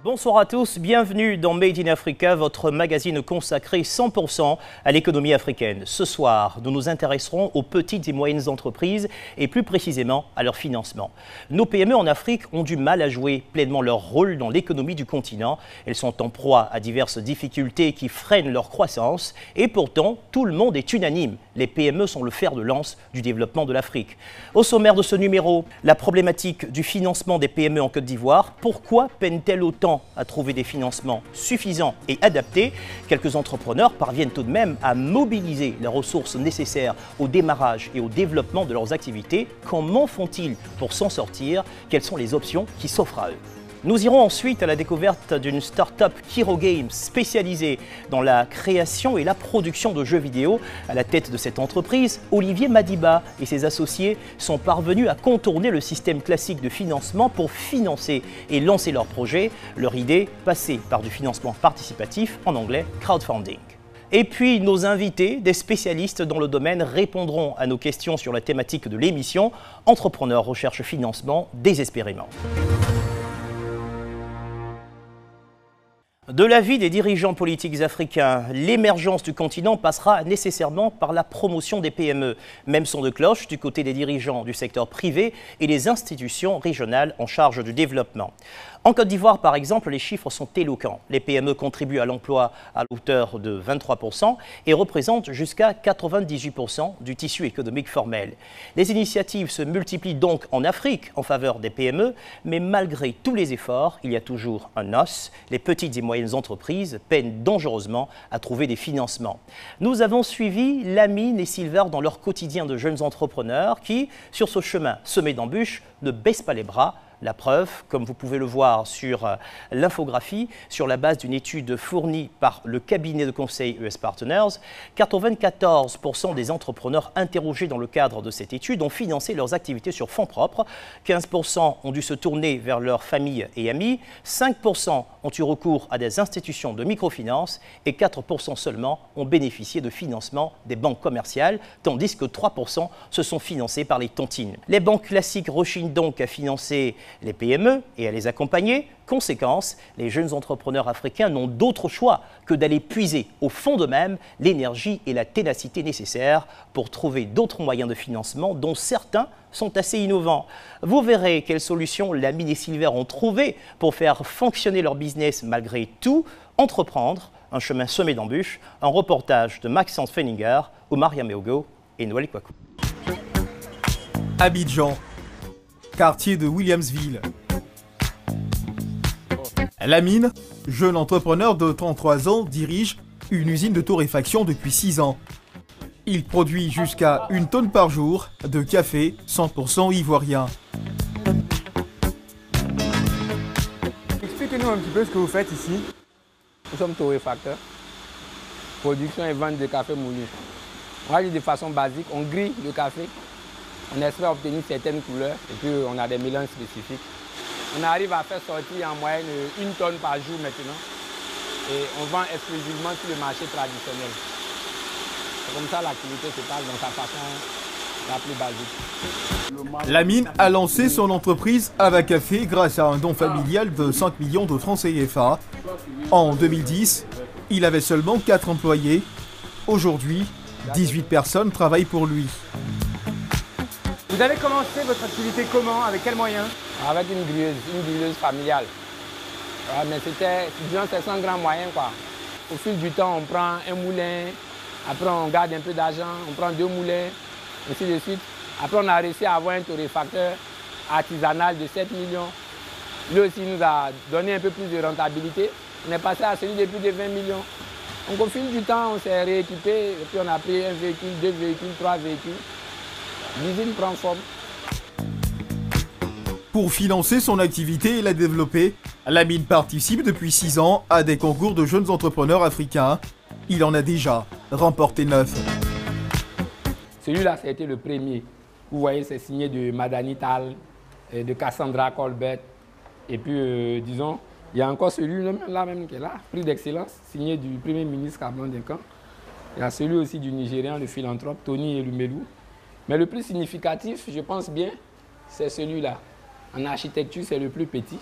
Bonsoir à tous, bienvenue dans Made in Africa, votre magazine consacré 100% à l'économie africaine. Ce soir, nous nous intéresserons aux petites et moyennes entreprises et plus précisément à leur financement. Nos PME en Afrique ont du mal à jouer pleinement leur rôle dans l'économie du continent. Elles sont en proie à diverses difficultés qui freinent leur croissance et pourtant, tout le monde est unanime. Les PME sont le fer de lance du développement de l'Afrique. Au sommaire de ce numéro, la problématique du financement des PME en Côte d'Ivoire. Pourquoi peinent-elles autant à trouver des financements suffisants et adaptés? Quelques entrepreneurs parviennent tout de même à mobiliser les ressources nécessaires au démarrage et au développement de leurs activités. Comment font-ils pour s'en sortir? Quelles sont les options qui s'offrent à eux? Nous irons ensuite à la découverte d'une start-up Kiro Games spécialisée dans la création et la production de jeux vidéo. À la tête de cette entreprise, Olivier Madiba et ses associés sont parvenus à contourner le système classique de financement pour financer et lancer leurs projets. Leur idée, passer par du financement participatif, en anglais crowdfunding. Et puis nos invités, des spécialistes dans le domaine, répondront à nos questions sur la thématique de l'émission Entrepreneurs recherche financement désespérément. De l'avis des dirigeants politiques africains, l'émergence du continent passera nécessairement par la promotion des PME. Même son de cloche du côté des dirigeants du secteur privé et des institutions régionales en charge du développement. En Côte d'Ivoire, par exemple, les chiffres sont éloquents. Les PME contribuent à l'emploi à hauteur de 23% et représentent jusqu'à 98% du tissu économique formel. Les initiatives se multiplient donc en Afrique en faveur des PME, mais malgré tous les efforts, il y a toujours un os. Les petites et moyennes entreprises peinent dangereusement à trouver des financements. Nous avons suivi Lamine et Silver dans leur quotidien de jeunes entrepreneurs qui, sur ce chemin semé d'embûches, ne baissent pas les bras. La preuve, comme vous pouvez le voir sur l'infographie, sur la base d'une étude fournie par le cabinet de conseil US Partners, 94% des entrepreneurs interrogés dans le cadre de cette étude ont financé leurs activités sur fonds propres, 15% ont dû se tourner vers leurs familles et amis, 5% ont eu recours à des institutions de microfinance et 4% seulement ont bénéficié de financement des banques commerciales, tandis que 3% se sont financés par les tontines. Les banques classiques rechignent donc à financer les PME et à les accompagner. Conséquence, les jeunes entrepreneurs africains n'ont d'autre choix que d'aller puiser au fond d'eux-mêmes l'énergie et la ténacité nécessaires pour trouver d'autres moyens de financement dont certains sont assez innovants. Vous verrez quelles solutions Lamine et Silver ont trouvées pour faire fonctionner leur business malgré tout. Entreprendre, un chemin semé d'embûches, un reportage de Maxence Fenninger, Omar Yameogo et Noël Kwaku. Abidjan, quartier de Williamsville. Lamine, jeune entrepreneur de 33 ans, dirige une usine de torréfaction depuis 6 ans. Il produit jusqu'à 1 tonne par jour de café 100% ivoirien. Expliquez-nous un petit peu ce que vous faites ici. Nous sommes torréfacteurs, production et vente de café moulu. On va dire de façon basique, on grille le café, on espère obtenir certaines couleurs et puis on a des mélanges spécifiques. On arrive à faire sortir en moyenne 1 tonne par jour maintenant et on vend exclusivement sur le marché traditionnel. C'est comme ça l'activité se passe dans sa façon la plus basique. Lamine a lancé son entreprise Ava Café grâce à un don familial de 5 millions de francs CFA. En 2010, il avait seulement 4 employés. Aujourd'hui, 18 personnes travaillent pour lui. Vous avez commencé votre activité comment? Avec quels moyens? Avec une grilleuse familiale. Ouais, mais c'était, disons, c'est sans grand moyen, quoi. Au fil du temps, on prend un moulin, après on garde un peu d'argent, on prend 2 moulins, ainsi de suite. Après, on a réussi à avoir un torréfacteur artisanal de 7 millions. Lui aussi nous a donné un peu plus de rentabilité. On est passé à celui de plus de 20 millions. Donc au fil du temps, on s'est rééquipé et puis on a pris un véhicule, 2 véhicules, 3 véhicules. L'usine prend forme. Pour financer son activité et la développer, Lamine participe depuis 6 ans à des concours de jeunes entrepreneurs africains. Il en a déjà remporté 9. Celui-là, ça a été le premier. Vous voyez, c'est signé de Madani Tal, de Cassandra Colbert. Et puis, disons, il y a encore celui-là même qui est là, prix d'excellence, signé du Premier ministre Cameron Duncan. Il y a celui aussi du Nigérian, le philanthrope Tony Elumelu. Mais le plus significatif, je pense bien, c'est celui-là. En architecture, c'est le plus petit,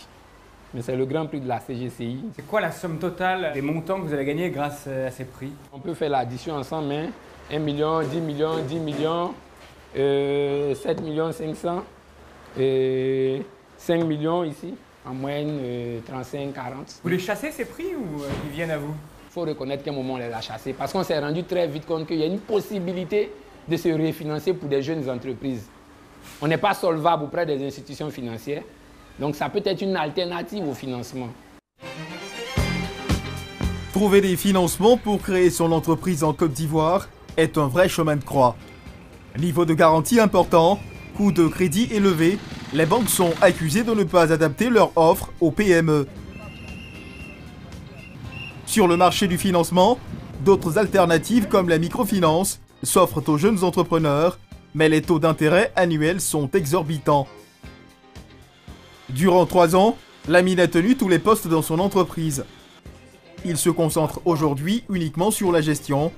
mais c'est le grand prix de la CGCI. C'est quoi la somme totale des montants que vous avez gagnés grâce à ces prix? On peut faire l'addition ensemble, hein. 1 million, 10 millions, 10 millions, 7 millions 500, 5 millions ici, en moyenne 35, 40. Vous les chassez ces prix ou ils viennent à vous? Il faut reconnaître qu'à un moment on les a chassés parce qu'on s'est rendu très vite compte qu'il y a une possibilité de se refinancer pour des jeunes entreprises. On n'est pas solvable auprès des institutions financières, donc ça peut être une alternative au financement. Trouver des financements pour créer son entreprise en Côte d'Ivoire est un vrai chemin de croix. Niveau de garantie important, coût de crédit élevé, les banques sont accusées de ne pas adapter leur offre aux PME. Sur le marché du financement, d'autres alternatives comme la microfinance s'offrent aux jeunes entrepreneurs, mais les taux d'intérêt annuels sont exorbitants. Durant 3 ans, Lamine a tenu tous les postes dans son entreprise. Il se concentre aujourd'hui uniquement sur la gestion.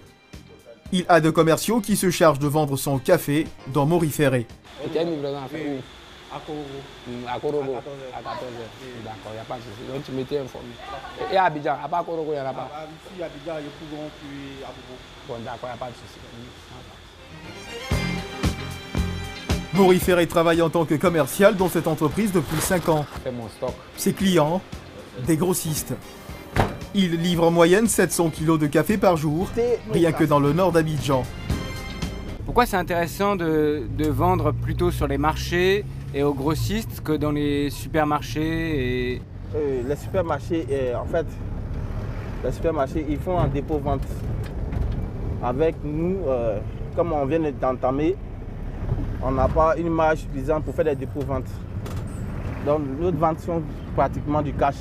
Il a 2 commerciaux qui se chargent de vendre son café dans Moriféré. À Korogo, à 14h. D'accord, il n'y a pas de souci. Donc tu m'étais informé. Et à Abidjan, à part Korogo, il n'y en a pas. Ici, à Abidjan, il y a Pougon, puis à Bobo. Bon, d'accord, il n'y a pas de souci. Moriféré travaille en tant que commercial dans cette entreprise depuis 5 ans. C'est mon stock. Ses clients, des grossistes. Il livre en moyenne 700 kg de café par jour, rien que dans le nord d'Abidjan. Pourquoi c'est intéressant de vendre plutôt sur les marchés et aux grossistes que dans les supermarchés et... Les supermarchés, en fait, les supermarchés, ils font un dépôt-vente. Avec nous, comme on vient d'entamer, on n'a pas une marge suffisante pour faire des dépôts-ventes. Donc, nos ventes sont pratiquement du cash.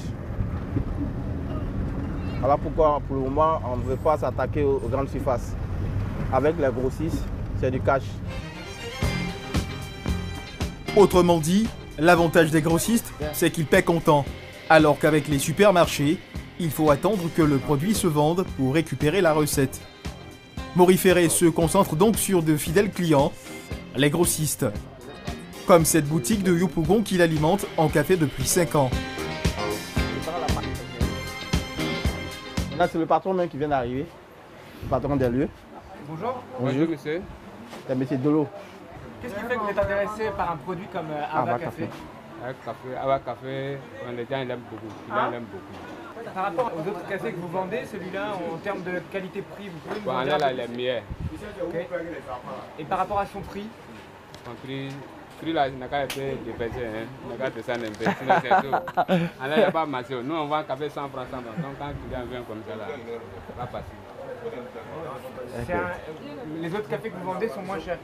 Voilà pourquoi, pour le moment, on ne veut pas s'attaquer aux grandes surfaces. Avec les grossistes, c'est du cash. Autrement dit, l'avantage des grossistes, c'est qu'ils paient comptant. Alors qu'avec les supermarchés, il faut attendre que le produit se vende pour récupérer la recette. Moriféré se concentre donc sur de fidèles clients, les grossistes. Comme cette boutique de Yopougon qui l'alimente en café depuis 5 ans. Là, c'est le patron même qui vient d'arriver, le patron des lieux. Bonjour. Bonjour, monsieur. C'est M. Dolo. Qu'est-ce qui fait que vous êtes intéressé par un produit comme Ava Café? Ava Café, les gens l'aiment beaucoup. Par rapport aux autres cafés que vous vendez, celui-là, en termes de qualité-prix, vous pouvez nous dire Là, il est meilleur. Okay. Et par rapport à son prix? Son prix là, il n'a qu'à être dépassé, il n'a qu'à descendre un peu, sinon c'est tout. Alors, il n'y a pas marché. Nous, on vend un café 100 francs, 100 francs. Donc, quand tu viens comme ça, là, c'est pas facile. Les autres cafés que vous vendez sont moins chers.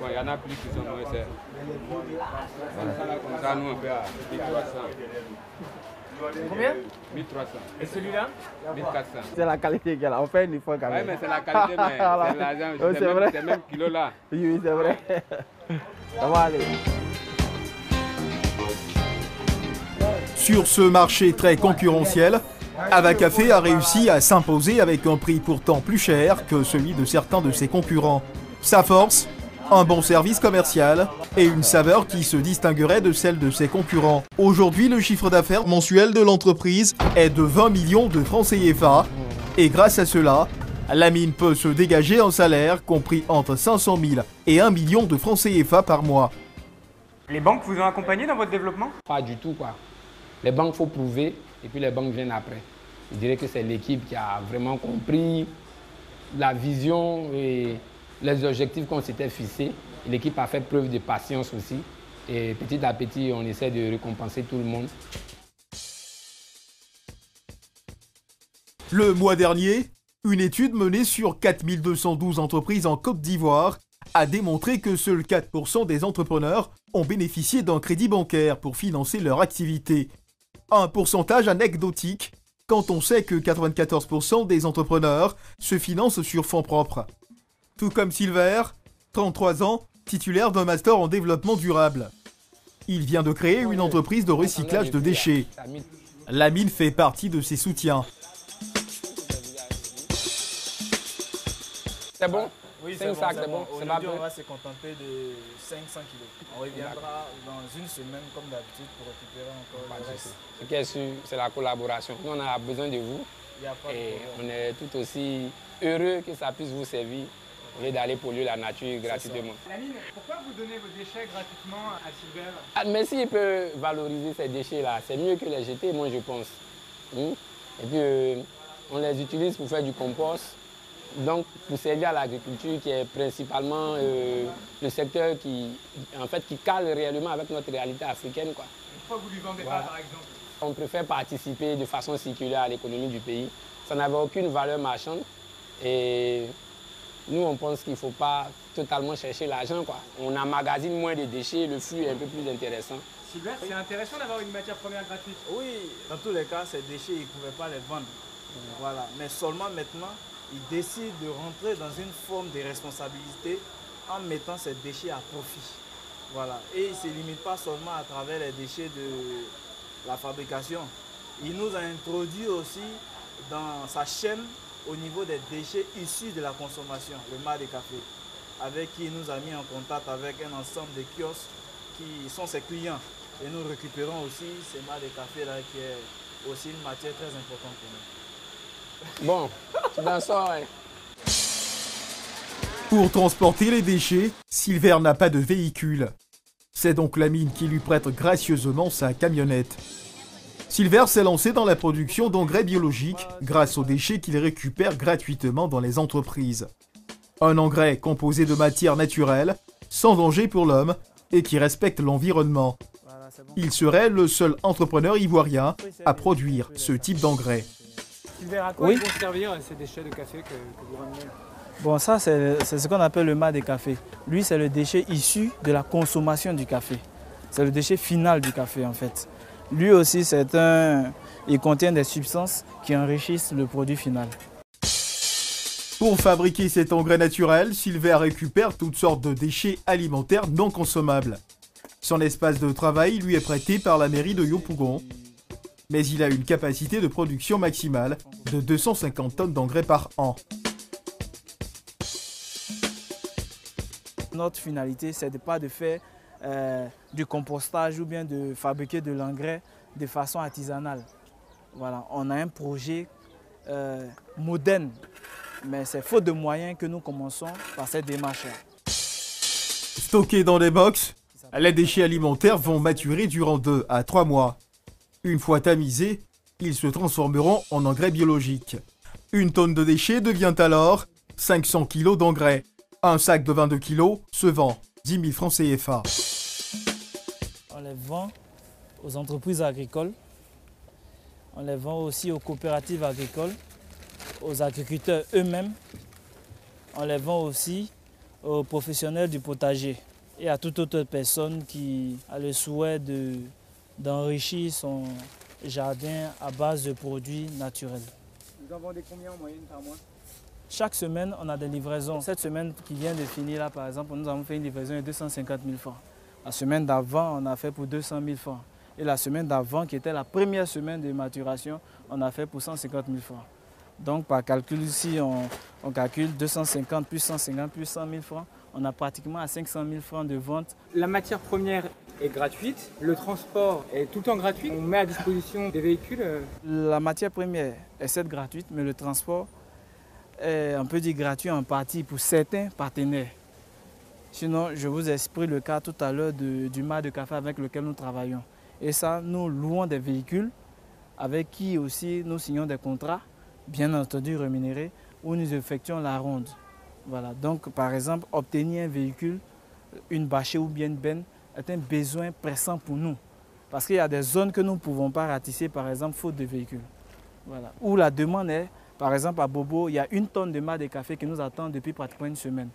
Bon, il y en a plus qui sont moins chers. Comme ça, nous, on fait à 1300. Combien? 1300. Et celui-là? 1400. C'est la qualité qu'elle a. On fait une fois quand même. Oui, mais c'est la qualité, mais c'est l'argent. Oui, c'est vrai. C'est même kilo là. Oui, c'est vrai. Ça va aller. Sur ce marché très concurrentiel, Ava Café a réussi à s'imposer avec un prix pourtant plus cher que celui de certains de ses concurrents. Sa force, un bon service commercial et une saveur qui se distinguerait de celle de ses concurrents. Aujourd'hui, le chiffre d'affaires mensuel de l'entreprise est de 20 millions de francs CFA et grâce à cela, Lamine peut se dégager un salaire compris entre 500 000 et 1 million de francs CFA par mois. Les banques vous ont accompagné dans votre développement? Pas du tout, quoi. Les banques, il faut prouver, et puis les banques viennent après. Je dirais que c'est l'équipe qui a vraiment compris la vision et les objectifs qu'on s'était fixés. L'équipe a fait preuve de patience aussi. Et petit à petit, on essaie de récompenser tout le monde. Le mois dernier, une étude menée sur 4212 entreprises en Côte d'Ivoire a démontré que seuls 4% des entrepreneurs ont bénéficié d'un crédit bancaire pour financer leur activité. Un pourcentage anecdotique quand on sait que 94% des entrepreneurs se financent sur fonds propres. Tout comme Silver, 33 ans, titulaire d'un master en développement durable. Il vient de créer une entreprise de recyclage de déchets. La mine fait partie de ses soutiens. C'est bon? Oui, 5 sacs, c'est bon. Aujourd'hui, on va se contenter de 500 kilos. On reviendra dans une semaine comme d'habitude pour récupérer encore le reste. Ce qui est sûr, c'est la collaboration. Nous, on a besoin de vous et on est tout aussi heureux que ça puisse vous servir au lieu d'aller polluer la nature gratuitement. Lamine, pourquoi vous donnez vos déchets gratuitement à Silver? Mais s'il peut valoriser ces déchets-là, c'est mieux que les jeter, moi je pense. Et puis, on les utilise pour faire du compost. Donc, pour servir à l'agriculture, qui est principalement le secteur qui cale réellement avec notre réalité africaine, quoi. Pourquoi vous ne lui vendez pas, par exemple? On préfère participer de façon circulaire à l'économie du pays. Ça n'avait aucune valeur marchande. Et nous, on pense qu'il ne faut pas totalement chercher l'argent, quoi. On emmagasine moins de déchets, le flux est un peu plus intéressant. Silver, c'est intéressant d'avoir une matière première gratuite. Oui, dans tous les cas, ces déchets, ils ne pouvaient pas les vendre. Voilà. Mais seulement maintenant, ils décident de rentrer dans une forme de responsabilité en mettant ces déchets à profit. Voilà. Et ils ne se limitent pas seulement à travers les déchets de la fabrication. Il nous a introduit aussi dans sa chaîne au niveau des déchets issus de la consommation, le mar de café, avec qui il nous a mis en contact avec un ensemble de kiosques qui sont ses clients. Et nous récupérons aussi ces mar de café là qui est aussi une matière très importante pour nous. Bon, tu t'en sors, ouais. Pour transporter les déchets, Silver n'a pas de véhicule. C'est donc la mine qui lui prête gracieusement sa camionnette. Silver s'est lancé dans la production d'engrais biologiques grâce aux déchets qu'il récupère gratuitement dans les entreprises. Un engrais composé de matières naturelles, sans danger pour l'homme et qui respecte l'environnement. Il serait le seul entrepreneur ivoirien à produire ce type d'engrais. Silver, à quoi ils vont servir ces déchets de café que vous ramenez? Bon, ça c'est ce qu'on appelle le mar de café. Lui, c'est le déchet issu de la consommation du café. C'est le déchet final du café en fait. Lui aussi, il contient des substances qui enrichissent le produit final. Pour fabriquer cet engrais naturel, Silver récupère toutes sortes de déchets alimentaires non consommables. Son espace de travail lui est prêté par la mairie de Yopougon. Mais il a une capacité de production maximale de 250 tonnes d'engrais par an. Notre finalité, ce n'est pas de faire du compostage ou bien de fabriquer de l'engrais de façon artisanale. Voilà, on a un projet moderne, mais c'est faute de moyens que nous commençons par cette démarche-là. Stockés dans des box, les déchets alimentaires vont maturer durant 2 à 3 mois. Une fois tamisés, ils se transformeront en engrais biologiques. Une tonne de déchets devient alors 500 kg d'engrais. Un sac de 22 kg se vend 10 000 francs CFA. On les vend aux entreprises agricoles, on les vend aussi aux coopératives agricoles, aux agriculteurs eux-mêmes, on les vend aussi aux professionnels du potager et à toute autre personne qui a le souhait d'enrichir son jardin à base de produits naturels. Vous en vendez combien en moyenne par mois? Chaque semaine, on a des livraisons. Cette semaine qui vient de finir, là, par exemple, nous avons fait une livraison de 250 000 francs. La semaine d'avant, on a fait pour 200 000 francs. Et la semaine d'avant, qui était la première semaine de maturation, on a fait pour 150 000 francs. Donc, par calcul, ici, on calcule 250 plus 150 plus 100 000 francs. On a pratiquement à 500 000 francs de vente. La matière première est gratuite, le transport est tout le temps gratuit. On met à disposition des véhicules. La matière première est certes gratuite, mais le transport est, on peut dire, gratuit en partie pour certains partenaires. Sinon, je vous ai expliqué le cas tout à l'heure du mar de café avec lequel nous travaillons. Et ça, nous louons des véhicules avec qui aussi nous signons des contrats, bien entendu rémunérés, où nous effectuons la ronde. Voilà. Donc, par exemple, obtenir un véhicule, une bâchée ou bien une benne, est un besoin pressant pour nous. Parce qu'il y a des zones que nous ne pouvons pas ratisser, par exemple, faute de véhicules. Voilà. Où la demande est, par exemple, à Bobo, il y a 1 tonne de mar de café qui nous attend depuis pratiquement une semaine.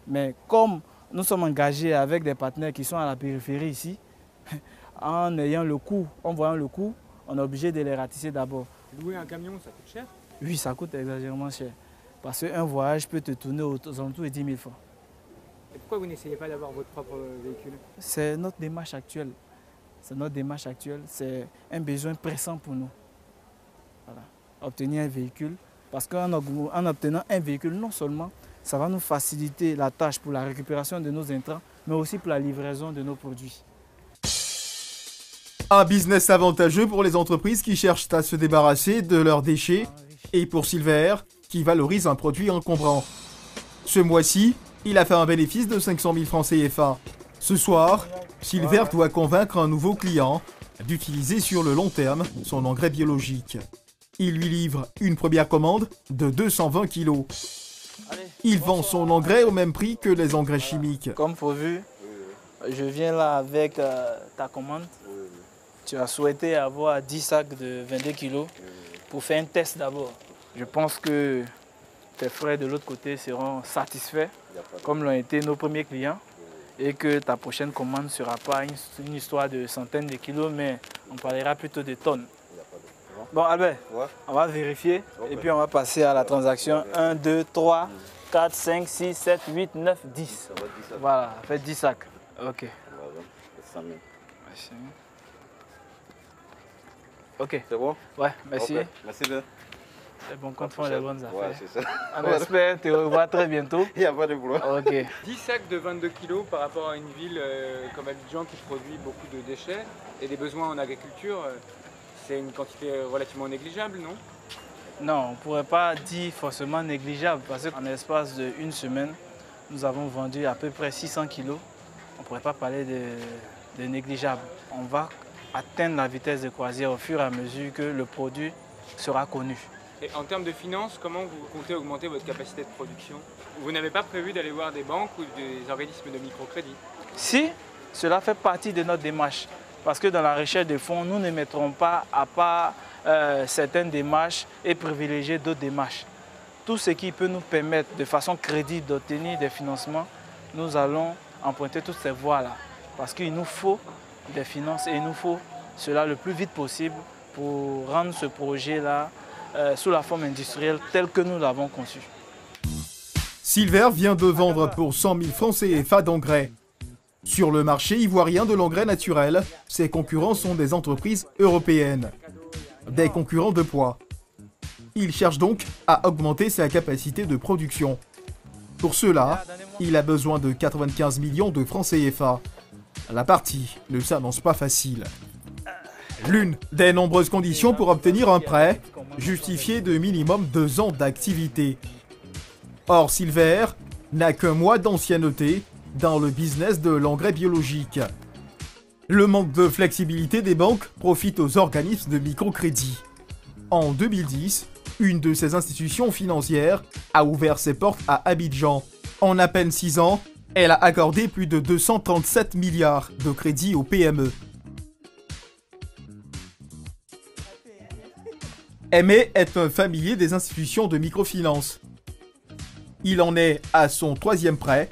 Mais comme nous sommes engagés avec des partenaires qui sont à la périphérie ici, en ayant le coût, en voyant le coût, on est obligé de les ratisser d'abord. Louer un camion, ça coûte cher? Oui, ça coûte exagérément cher. Parce qu'un voyage peut te tourner aux alentours de 10 000 francs. Et pourquoi vous n'essayez pas d'avoir votre propre véhicule? C'est notre démarche actuelle. c'est notre démarche actuelle, c'est un besoin pressant pour nous. Voilà. Obtenir un véhicule, parce qu'en obtenant un véhicule, non seulement ça va nous faciliter la tâche pour la récupération de nos intrants, mais aussi pour la livraison de nos produits. Un business avantageux pour les entreprises qui cherchent à se débarrasser de leurs déchets et pour Silver qui valorise un produit encombrant. Ce mois-ci, il a fait un bénéfice de 500 000 francs CFA. Ce soir, Silver doit convaincre un nouveau client d'utiliser sur le long terme son engrais biologique. Il lui livre une première commande de 220 kg. Il vend son engrais au même prix que les engrais chimiques. Comme prévu, je viens là avec ta commande. Tu as souhaité avoir 10 sacs de 22 kg pour faire un test d'abord. Je pense que tes frais de l'autre côté seront satisfaits, comme l'ont été nos premiers clients, et que ta prochaine commande ne sera pas une histoire de centaines de kilos, mais on parlera plutôt de tonnes. Bon Albert, on va vérifier et puis on va passer à la transaction 1, 2, 3, 4, 5, 6, 7, 8, 9, 10. Voilà, faites 10 sacs. Ok. Ok. C'est bon? Ouais, merci. Okay. Merci bien. C'est bon, compte font les bonnes affaires. Ouais, c'est ça. On espère te revoir très bientôt. Il n'y a pas de boulot. Ok. 10 sacs de 22 kg par rapport à une ville comme Abidjan qui produit beaucoup de déchets et des besoins en agriculture, c'est une quantité relativement négligeable, non? Non, on ne pourrait pas dire forcément négligeable parce qu'en l'espace d'une semaine, nous avons vendu à peu près 600 kg. On ne pourrait pas parler de négligeable. On va atteindre la vitesse de croisière au fur et à mesure que le produit sera connu. Et en termes de finances, comment vous comptez augmenter votre capacité de production? Vous n'avez pas prévu d'aller voir des banques ou des organismes de microcrédit? Si, cela fait partie de notre démarche. Parce que dans la recherche de fonds, nous ne mettrons pas à part certaines démarches et privilégier d'autres démarches. Tout ce qui peut nous permettre de façon crédible d'obtenir des financements, nous allons emprunter toutes ces voies-là. Parce qu'il nous faut des finances et il nous faut cela le plus vite possible pour rendre ce projet-là sous la forme industrielle telle que nous l'avons conçu. Silver vient de vendre pour 100 000 francs CFA d'engrais. Sur le marché ivoirien de l'engrais naturel, ses concurrents sont des entreprises européennes. Des concurrents de poids. Il cherche donc à augmenter sa capacité de production. Pour cela, il a besoin de 95 millions de francs CFA. La partie ne s'annonce pas facile. L'une des nombreuses conditions pour obtenir un prêt, justifié de minimum 2 ans d'activité. Or, Silver n'a qu'un mois d'ancienneté dans le business de l'engrais biologique. Le manque de flexibilité des banques profite aux organismes de microcrédit. En 2010, une de ces institutions financières a ouvert ses portes à Abidjan. En à peine 6 ans, elle a accordé plus de 237 milliards de crédits aux PME. Aimé est un familier des institutions de microfinance. Il en est à son 3e prêt.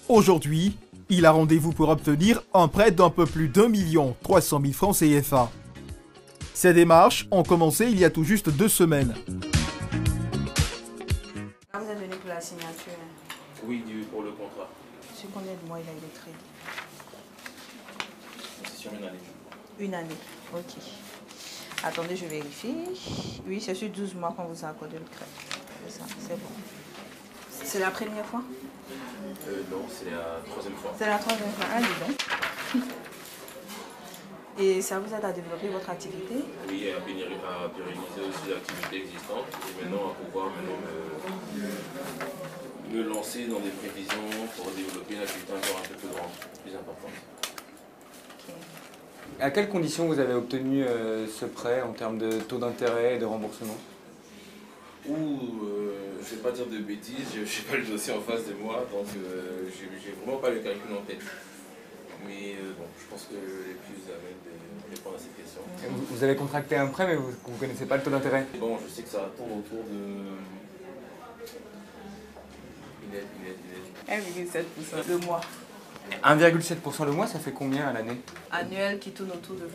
Aujourd'hui, il a rendez-vous pour obtenir un prêt d'un peu plus d'1 300 000 francs CFA. Ces démarches ont commencé il y a tout juste 2 semaines. Vous êtes venu pour la signature? Oui, pour le contrat. Sur combien de mois il a eu le crédit? C'est sur une année. Une année, ok. Attendez, je vérifie. Oui, c'est sur 12 mois qu'on vous a accordé le crédit. C'est ça, c'est bon. C'est la première fois? Non, c'est la 3e fois. C'est la 3e fois. Ah, dis donc. Et ça vous aide à développer votre activité? Oui, à pérenniser aussi l'activité existante. Et maintenant, à pouvoir me lancer dans des prévisions pour développer une activité encore un peu plus grande, plus importante. Okay. À quelles conditions vous avez obtenu ce prêt en termes de taux d'intérêt et de remboursement? Je ne vais pas dire de bêtises, je n'ai pas le dossier en face de moi, donc j'ai vraiment pas le calcul en tête. Mais bon, je pense que les plus à même de répondre à cette question. Vous avez contracté un prêt, mais vous ne connaissez pas le taux d'intérêt? Bon, je sais que ça tourne autour de 1,7% le mois. 1,7% le mois, ça fait combien à l'année? Annuel qui tourne autour de 20%.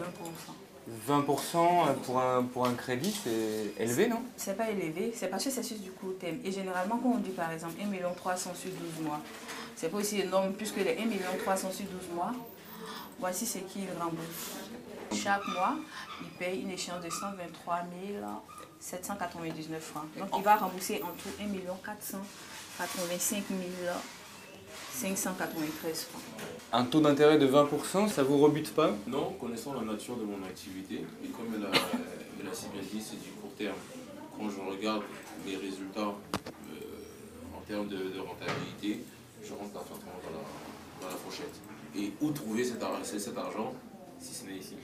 20% pour un crédit, c'est élevé, non? C'est pas élevé, c'est parce que c'est sur du court terme. Et généralement, quand on dit par exemple 1 300 000 sur 12 mois, c'est pas aussi énorme puisque les 1 300 000 sur 12 mois, Voici ce qu'il rembourse. Chaque mois, il paye une échéance de 123 799 francs. Donc il va rembourser en tout 1 485 593 francs. Un taux d'intérêt de 20%, ça vous rebute pas? Non, connaissant la nature de mon activité, et comme elle a si bien dit, c'est du court terme. Quand je regarde les résultats en termes de rentabilité, je rentre parfaitement dans la fourchette. Et où trouver cet argent si ce n'est ici?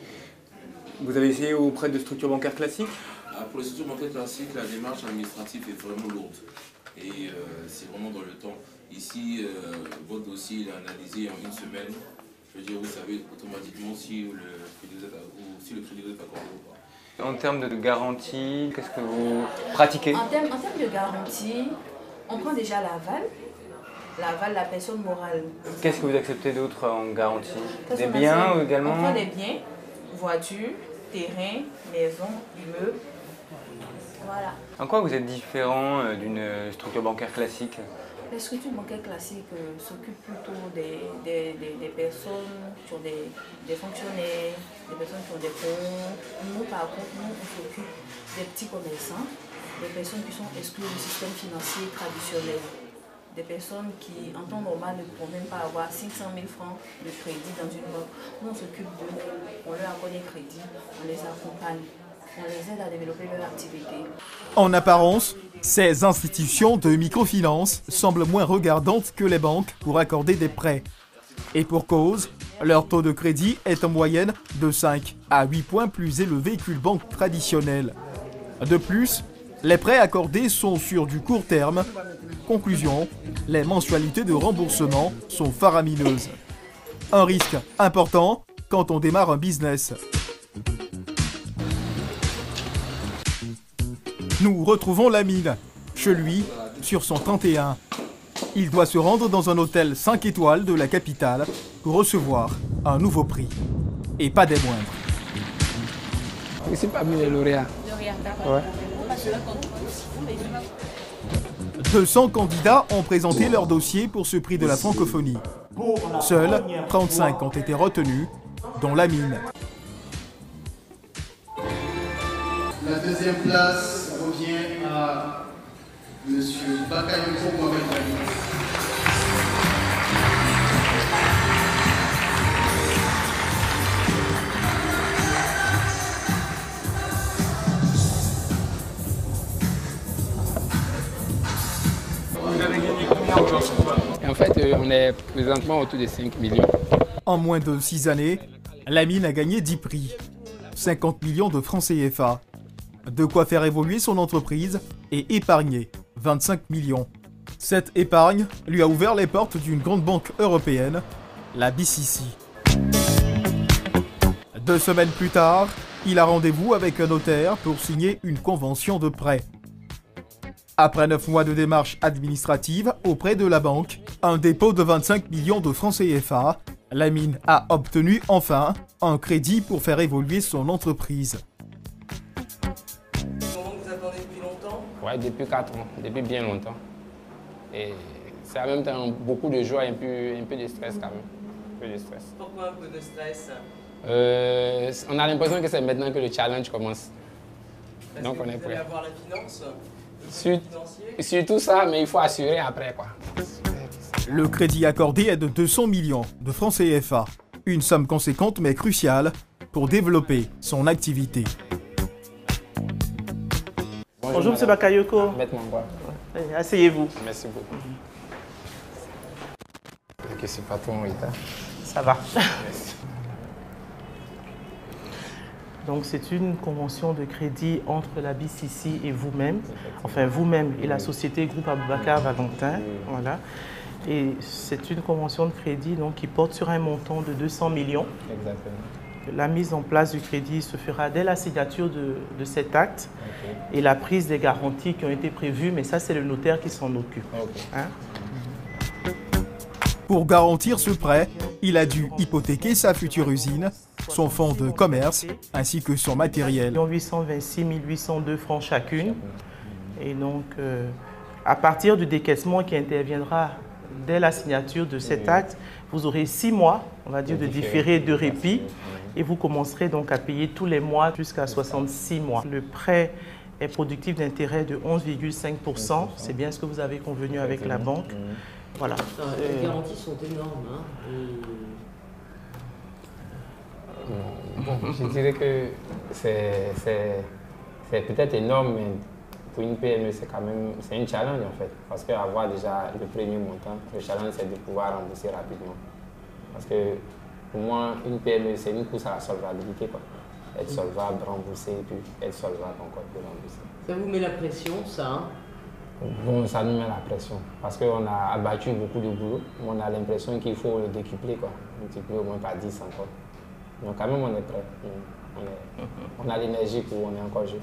Vous avez essayé auprès de structures bancaires classiques? Pour les structures bancaires classiques, la démarche administrative est vraiment lourde. Et c'est vraiment dans le temps. Ici, votre dossier est analysé en une semaine. Je veux dire, vous savez automatiquement si le crédit est accordé ou pas. En termes de garantie, qu'est-ce que vous pratiquez? En termes de garantie, on prend déjà l'aval. L'aval de la personne morale. Qu'est-ce que vous acceptez d'autre en garantie? Des biens également? On prend des biens, voitures, terrains, maisons, immeubles. Voilà. En quoi vous êtes différent d'une structure bancaire classique? Les structures bancaires classiques s'occupent plutôt des personnes qui ont des fonctionnaires, des personnes qui ont des comptes. Nous, par contre, on s'occupe des petits commerçants, des personnes qui sont exclues du système financier traditionnel. Des personnes qui, en temps normal, ne pourront même pas avoir 500 000 francs de crédit dans une banque. Nous, on s'occupe d'eux, on leur accorde des crédits, on les accompagne, on les aide à développer leur activité. En apparence, ces institutions de microfinance semblent moins regardantes que les banques pour accorder des prêts. Et pour cause, leur taux de crédit est en moyenne de 5 à 8 points plus élevé qu'une banque traditionnelle. De plus, les prêts accordés sont sur du court terme. Conclusion, les mensualités de remboursement sont faramineuses. Un risque important quand on démarre un business. Nous retrouvons Lamine, chez lui, sur son 31. Il doit se rendre dans un hôtel 5 étoiles de la capitale pour recevoir un nouveau prix. Et pas des moindres. Ici, parmi les lauréats. Ouais. 200 candidats ont présenté leur dossier pour ce prix de la francophonie. Seuls 35 ont été retenus, dont Lamine. La deuxième place revient à M. Bakayoko Mohamed Ali. Et en fait, on est présentement autour de 5 millions. En moins de 6 années, Lamine a gagné 10 prix, 50 millions de francs CFA. De quoi faire évoluer son entreprise et épargner 25 millions. Cette épargne lui a ouvert les portes d'une grande banque européenne, la BCC. 2 semaines plus tard, il a rendez-vous avec un notaire pour signer une convention de prêt. Après 9 mois de démarches administratives auprès de la banque, un dépôt de 25 millions de francs CFA, Lamine a obtenu enfin un crédit pour faire évoluer son entreprise. Vous attendez depuis longtemps? Ouais, depuis 4 ans, depuis bien longtemps. Et c'est en même temps beaucoup de joie et un peu de stress quand même. Un peu de stress. Pourquoi un peu de stress? On a l'impression que c'est maintenant que le challenge commence. Parce donc que on est vous allez prêt. avoir la finance, Surtout ça, mais il faut assurer après quoi. Le crédit accordé est de 200 millions de francs CFA. Une somme conséquente mais cruciale pour développer son activité. Bonjour M. Bakayoko. Mettez-moi boire. Asseyez-vous. Merci beaucoup. Que c'est pas ton état. Ça va. Donc c'est une convention de crédit entre la BCC et vous-même, enfin vous-même et la société Groupe Aboubakar Valentin. Voilà. Et c'est une convention de crédit donc, qui porte sur un montant de 200 millions. Exactement. La mise en place du crédit se fera dès la signature de cet acte et la prise des garanties qui ont été prévues, mais ça c'est le notaire qui s'en occupe. Hein? Pour garantir ce prêt, il a dû hypothéquer sa future usine, son fonds de commerce ainsi que son matériel. 826 802 francs chacune. Et donc, à partir du décaissement qui interviendra dès la signature de cet acte, vous aurez 6 mois, on va dire, de différé de répit et vous commencerez donc à payer tous les mois jusqu'à 66 mois. Le prêt est productif d'intérêt de 11,5%. C'est bien ce que vous avez convenu avec la banque. Voilà. Les garanties sont énormes. Bon, je dirais que c'est peut-être énorme, mais pour une PME, c'est un challenge en fait. Parce qu'avoir déjà le premier montant, le challenge c'est de pouvoir rembourser rapidement. Parce que pour moi, une PME, c'est une course à la solvabilité, quoi. Être solvable, rembourser, puis être solvable encore plus rembourser. Ça vous met la pression, ça Bon, ça nous met la pression. Parce qu'on a abattu beaucoup de boulot. On a l'impression qu'il faut le décupler, quoi. Multiplier au moins par 10 encore. Donc quand même, on est prêt. On a l'énergie pour on est encore jeune.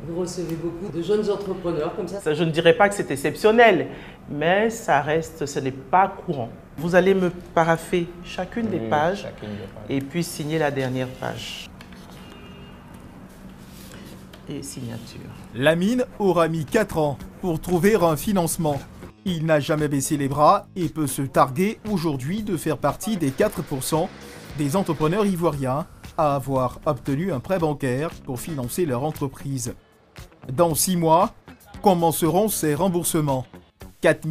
Vous recevez beaucoup de jeunes entrepreneurs comme ça? Je ne dirais pas que c'est exceptionnel, mais ça reste, ce n'est pas courant. Vous allez me parapher chacune des pages et puis signer la dernière page. Et signature. Lamine aura mis 4 ans pour trouver un financement. Il n'a jamais baissé les bras et peut se targuer aujourd'hui de faire partie des 4% des entrepreneurs ivoiriens à avoir obtenu un prêt bancaire pour financer leur entreprise. Dans 6 mois, comment seront ces remboursements? 4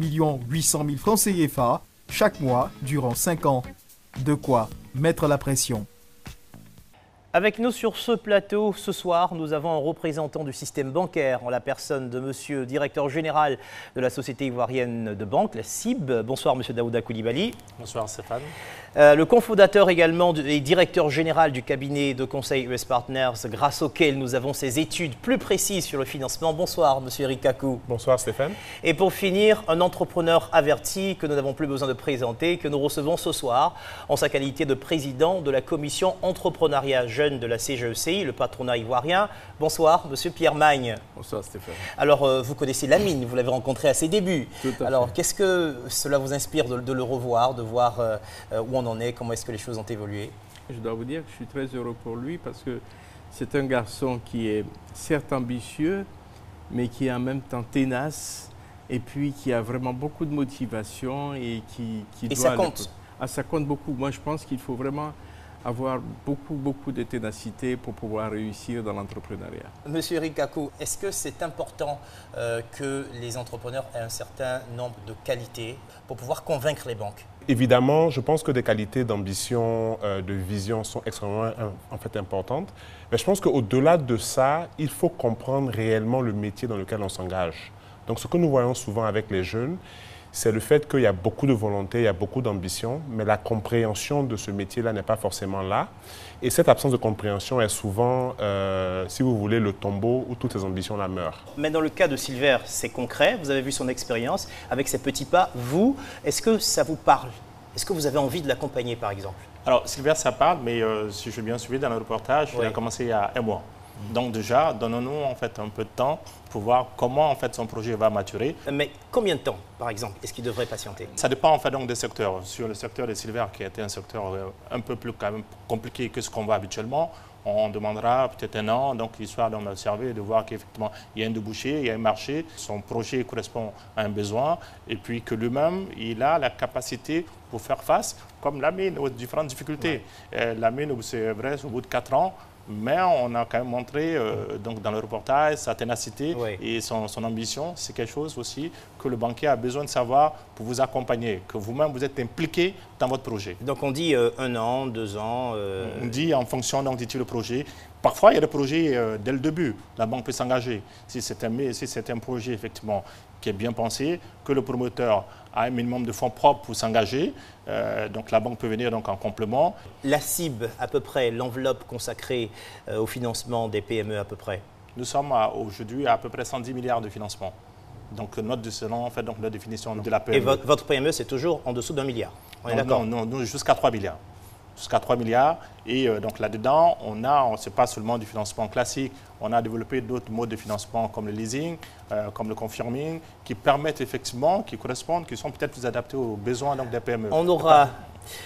800 000 francs CFA chaque mois durant 5 ans. De quoi mettre la pression. Avec nous sur ce plateau, ce soir, nous avons un représentant du système bancaire en la personne de monsieur directeur général de la Société ivoirienne de banque, la CIB. Bonsoir monsieur Daouda Koulibaly. Bonsoir Stéphane. Le cofondateur également et directeur général du cabinet de conseil US Partners, grâce auquel nous avons ces études plus précises sur le financement. Bonsoir monsieur Eric Kakou. Bonsoir Stéphane. Et pour finir, un entrepreneur averti que nous n'avons plus besoin de présenter, que nous recevons ce soir en sa qualité de président de la commission entrepreneuriat jeune de la CGECI, le patronat ivoirien. Bonsoir, monsieur Pierre Magne. Bonsoir Stéphane. Alors, vous connaissez Lamine, vous l'avez rencontré à ses débuts. Tout à Alors, fait. qu'est-ce que cela vous inspire de le revoir, de voir où on en est, comment est-ce que les choses ont évolué? Je dois vous dire que je suis très heureux pour lui parce que c'est un garçon qui est certes ambitieux, mais qui est en même temps ténace et puis qui a vraiment beaucoup de motivation et qui doit... ça compte. Ça compte beaucoup. Moi, je pense qu'il faut vraiment avoir beaucoup de ténacité pour pouvoir réussir dans l'entrepreneuriat. Monsieur Eric Kakou, est-ce que c'est important que les entrepreneurs aient un certain nombre de qualités pour pouvoir convaincre les banques? Évidemment, je pense que des qualités d'ambition, de vision sont extrêmement importantes. Mais je pense qu'au-delà de ça, il faut comprendre réellement le métier dans lequel on s'engage. Donc ce que nous voyons souvent avec les jeunes, c'est le fait qu'il y a beaucoup de volonté, il y a beaucoup d'ambition, mais la compréhension de ce métier-là n'est pas forcément là. Et cette absence de compréhension est souvent, si vous voulez, le tombeau où toutes ces ambitions-là meurent. Mais dans le cas de Silver, c'est concret, vous avez vu son expérience avec ses petits pas. Vous, est-ce que ça vous parle? Est-ce que vous avez envie de l'accompagner, par exemple? Alors, Silver, ça parle, mais si je bien suivi dans le reportage, il a commencé il y a 1 mois. Donc déjà, donnons-nous en fait un peu de temps pour voir comment en fait son projet va maturer. Mais combien de temps, par exemple, est-ce qu'il devrait patienter? Ça dépend en fait donc des secteurs. Sur le secteur des Silver, qui était un secteur un peu plus quand même compliqué que ce qu'on voit habituellement, on demandera peut-être 1 an, donc histoire d'en observer et de voir qu'effectivement il y a un débouché, il y a un marché, son projet correspond à un besoin, et puis que lui-même, il a la capacité pour faire face, comme Lamine, aux différentes difficultés. Lamine, c'est vrai, au bout de 4 ans, mais on a quand même montré donc dans le reportage sa ténacité et son ambition. C'est quelque chose aussi que le banquier a besoin de savoir pour vous accompagner, que vous-même vous êtes impliqué dans votre projet. Donc on dit 1 an, 2 ans On dit en fonction donc du projet. Parfois, il y a des projets dès le début. La banque peut s'engager. Si c'est un projet effectivement qui est bien pensé, que le promoteur a un minimum de fonds propres pour s'engager, donc la banque peut venir donc en complément. La cible, à peu près, l'enveloppe consacrée au financement des PME à peu près? Nous sommes aujourd'hui à peu près 110 milliards de financement. Donc selon en fait, donc, la définition de la PME. Et votre PME, c'est toujours en dessous d'1 milliard? On est d'accord? Non, jusqu'à 3 milliards. Jusqu'à 3 milliards. Et donc là-dedans, c'est pas seulement du financement classique, on a développé d'autres modes de financement comme le leasing, comme le confirming, qui permettent effectivement, qui correspondent, qui sont peut-être plus adaptés aux besoins donc, des PME. On aura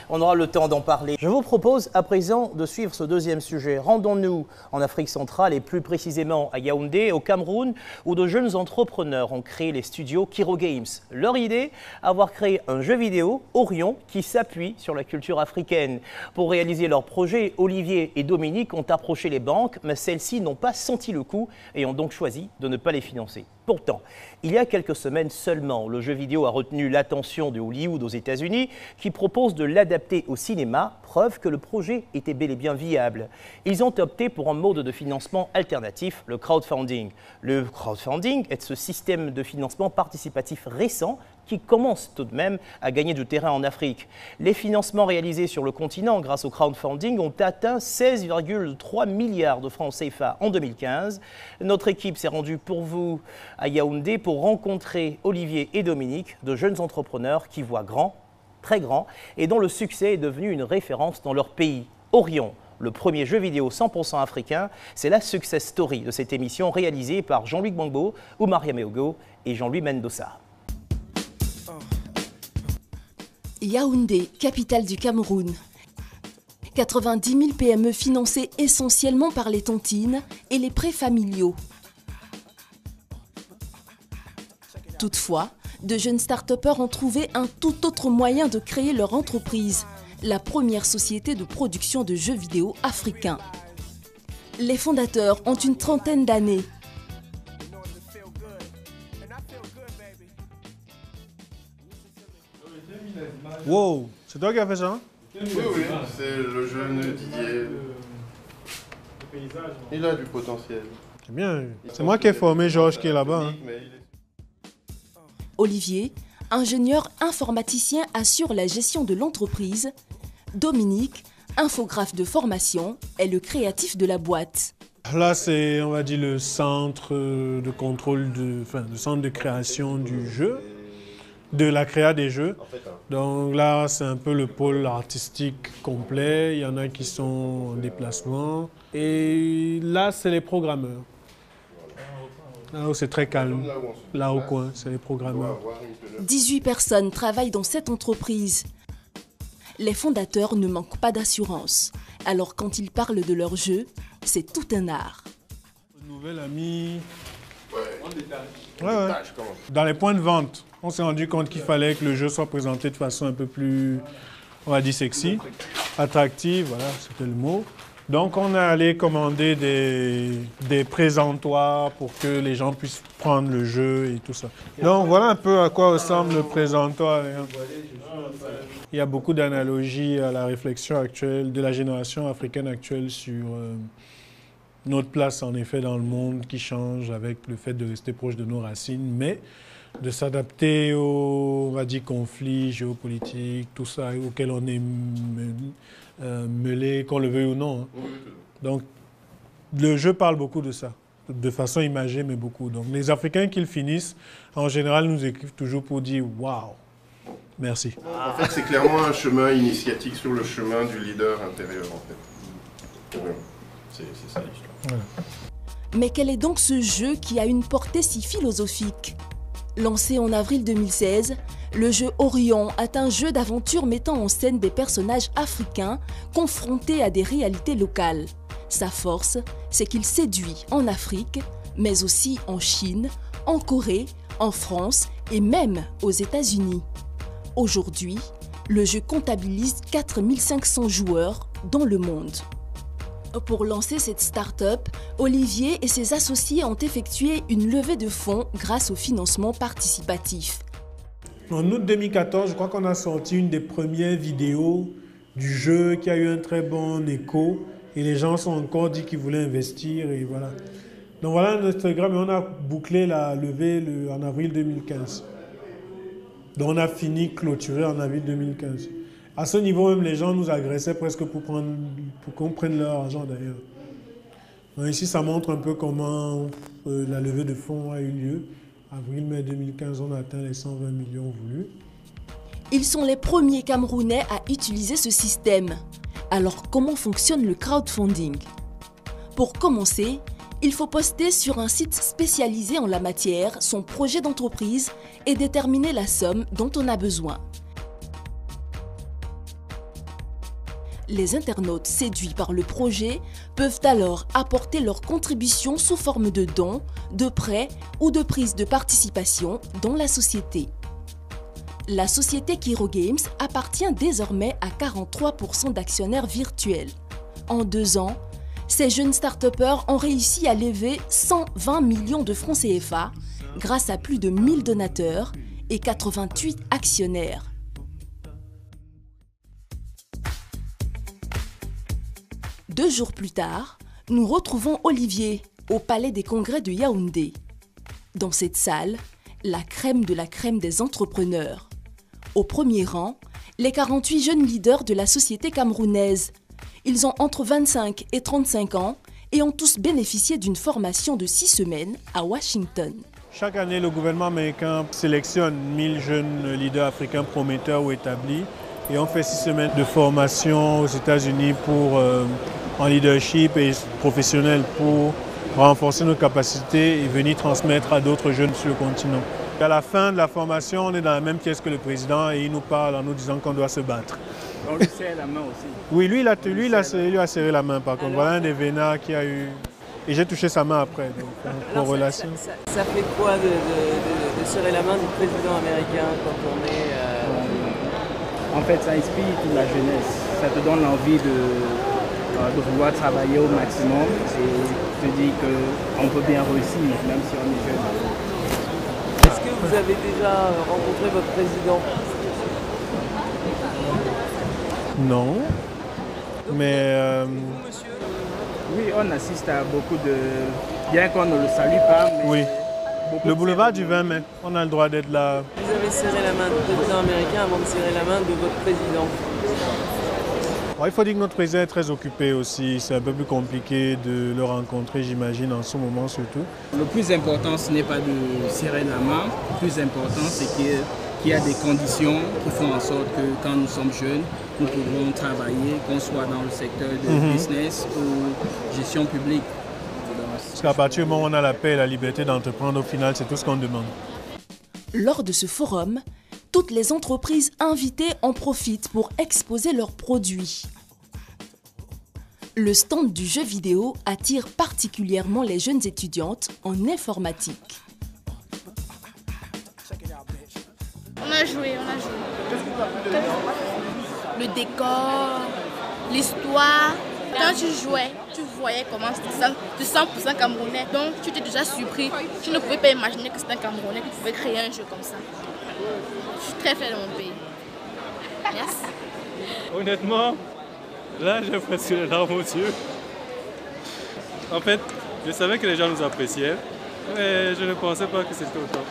On aura le temps d'en parler. Je vous propose à présent de suivre ce deuxième sujet. Rendons-nous en Afrique centrale et plus précisément à Yaoundé, au Cameroun, où de jeunes entrepreneurs ont créé les studios Kiro Games. Leur idée, avoir créé un jeu vidéo, Orion, qui s'appuie sur la culture africaine. Pour réaliser leur projet, Olivier et Dominique ont approché les banques, mais celles-ci n'ont pas senti le coup et ont donc choisi de ne pas les financer. Pourtant, il y a quelques semaines seulement, le jeu vidéo a retenu l'attention de Hollywood aux États-Unis, qui propose de l'adapter au cinéma, preuve que le projet était bel et bien viable. Ils ont opté pour un mode de financement alternatif, le crowdfunding. Le crowdfunding est ce système de financement participatif récent qui commence tout de même à gagner du terrain en Afrique. Les financements réalisés sur le continent grâce au crowdfunding ont atteint 16,3 milliards de francs CFA en 2015. Notre équipe s'est rendue pour vous à Yaoundé pour rencontrer Olivier et Dominique, de jeunes entrepreneurs qui voient grand, très grand, et dont le succès est devenu une référence dans leur pays. Orion, le premier jeu vidéo 100% africain, c'est la success story de cette émission réalisée par Jean-Luc Bangbo, Oumar Yameogo et Jean-Louis Mendoza. Yaoundé, capitale du Cameroun. 90 000 PME financées essentiellement par les tontines et les prêts familiaux. Toutefois, de jeunes start-upers ont trouvé un tout autre moyen de créer leur entreprise, la première société de production de jeux vidéo africains. Les fondateurs ont une trentaine d'années. Wow, c'est toi qui as fait ça? Oui, c'est le jeune Didier. Il a du potentiel. C'est bien, c'est moi qui ai formé Georges qui est là-bas. Hein. Olivier, ingénieur informaticien, assure la gestion de l'entreprise. Dominique, infographe de formation, est le créatif de la boîte. Là, c'est, on va dire, le centre de contrôle, le centre de création du jeu, de la créa des jeux. Donc là, c'est un peu le pôle artistique complet. Il y en a qui sont en déplacement. Et là, c'est les programmeurs. Là où c'est très calme, là au coin, c'est les programmeurs. 18 personnes travaillent dans cette entreprise. Les fondateurs ne manquent pas d'assurance. Alors quand ils parlent de leur jeu, c'est tout un art. Nouvel ami. Dans les points de vente, on s'est rendu compte qu'il fallait que le jeu soit présenté de façon un peu plus, on va dire, sexy, attractive, voilà, c'était le mot. Donc on est allé commander des présentoirs pour que les gens puissent prendre le jeu et tout ça. Donc voilà un peu à quoi ressemble le présentoir. Il y a beaucoup d'analogies à la réflexion actuelle de la génération africaine actuelle sur notre place en effet dans le monde qui change avec le fait de rester proche de nos racines, mais de s'adapter aux, on va dire, conflits géopolitiques, tout ça auquel on est mêlé, qu'on le veuille ou non. Hein. Donc, le jeu parle beaucoup de ça, de façon imagée, mais beaucoup. Donc, les Africains qui le finissent, en général, nous écrivent toujours pour dire « Waouh, merci ». En fait, c'est clairement un chemin initiatique sur le chemin du leader intérieur, en fait. C'est ça l'histoire. Voilà. Mais quel est donc ce jeu qui a une portée si philosophique ? Lancé en avril 2016, le jeu Orion est un jeu d'aventure mettant en scène des personnages africains confrontés à des réalités locales. Sa force, c'est qu'il séduit en Afrique, mais aussi en Chine, en Corée, en France et même aux États-Unis. Aujourd'hui, le jeu comptabilise 4500 joueurs dans le monde. Pour lancer cette start-up, Olivier et ses associés ont effectué une levée de fonds grâce au financement participatif. En août 2014, je crois qu'on a sorti une des premières vidéos du jeu qui a eu un très bon écho et les gens sont encore dit qu'ils voulaient investir et voilà. Donc voilà notre Instagram et on a bouclé la levée en avril 2015. Donc on a fini clôturé en avril 2015. À ce niveau même, les gens nous agressaient presque pour qu'on prenne leur argent d'ailleurs. Donc ici, ça montre un peu comment la levée de fonds a eu lieu. Avril-mai 2015, on a atteint les 120 millions voulus. Ils sont les premiers Camerounais à utiliser ce système. Alors, comment fonctionne le crowdfunding? Pour commencer, il faut poster sur un site spécialisé en la matière son projet d'entreprise et déterminer la somme dont on a besoin. Les internautes séduits par le projet peuvent alors apporter leur contribution sous forme de dons, de prêts ou de prise de participation dans la société. La société Kiro Games appartient désormais à 43% d'actionnaires virtuels. En 2 ans, ces jeunes start-upers ont réussi à lever 120 millions de francs CFA grâce à plus de 1000 donateurs et 88 actionnaires. Deux jours plus tard, nous retrouvons Olivier au Palais des Congrès de Yaoundé. Dans cette salle, la crème de la crème des entrepreneurs. Au premier rang, les 48 jeunes leaders de la société camerounaise. Ils ont entre 25 et 35 ans et ont tous bénéficié d'une formation de 6 semaines à Washington. Chaque année, le gouvernement américain sélectionne 1000 jeunes leaders africains prometteurs ou établis et on fait 6 semaines de formation aux États-Unis en leadership et professionnel pour renforcer nos capacités et venir transmettre à d'autres jeunes sur le continent. À la fin de la formation, on est dans la même pièce que le président et il nous parle en nous disant qu'on doit se battre. On lui serre la main aussi. Oui, lui il a serré la main par contre. Voilà un des vénards qui a eu... Et j'ai touché sa main après, donc en relation. Ça fait quoi de serrer la main du président américain quand on est... En fait, ça inspire toute la jeunesse. Ça te donne l'envie de vouloir travailler au maximum et te dire qu'on peut bien réussir, même si on est jeune. Est-ce que vous avez déjà rencontré votre président? Non, mais... Oui, on assiste à beaucoup de... Bien qu'on ne le salue pas, mais... Oui, le boulevard du 20 mai, on a le droit d'être là. Vous avez serré la main du président américain avant de serrer la main de votre président. Bon, il faut dire que notre président est très occupé aussi. C'est un peu plus compliqué de le rencontrer, j'imagine, en ce moment surtout. Le plus important, ce n'est pas de serrer la main. Le plus important, c'est qu'il y a des conditions qui font en sorte que quand nous sommes jeunes, nous pouvons travailler, qu'on soit dans le secteur de business ou gestion publique. Parce qu'à partir du moment où on a la paix et la liberté d'entreprendre, au final, c'est tout ce qu'on demande. Lors de ce forum, toutes les entreprises invitées en profitent pour exposer leurs produits. Le stand du jeu vidéo attire particulièrement les jeunes étudiantes en informatique. On a joué. Le décor, l'histoire. Quand tu jouais, tu voyais comment c'était 100% camerounais. Donc tu étais déjà surpris. Tu ne pouvais pas imaginer que c'était un Camerounais qui pouvait créer un jeu comme ça. Je suis très fière de mon pays. Merci. Honnêtement, là j'ai presque les larmes aux yeux. En fait, je savais que les gens nous appréciaient, mais je ne pensais pas que c'était autant.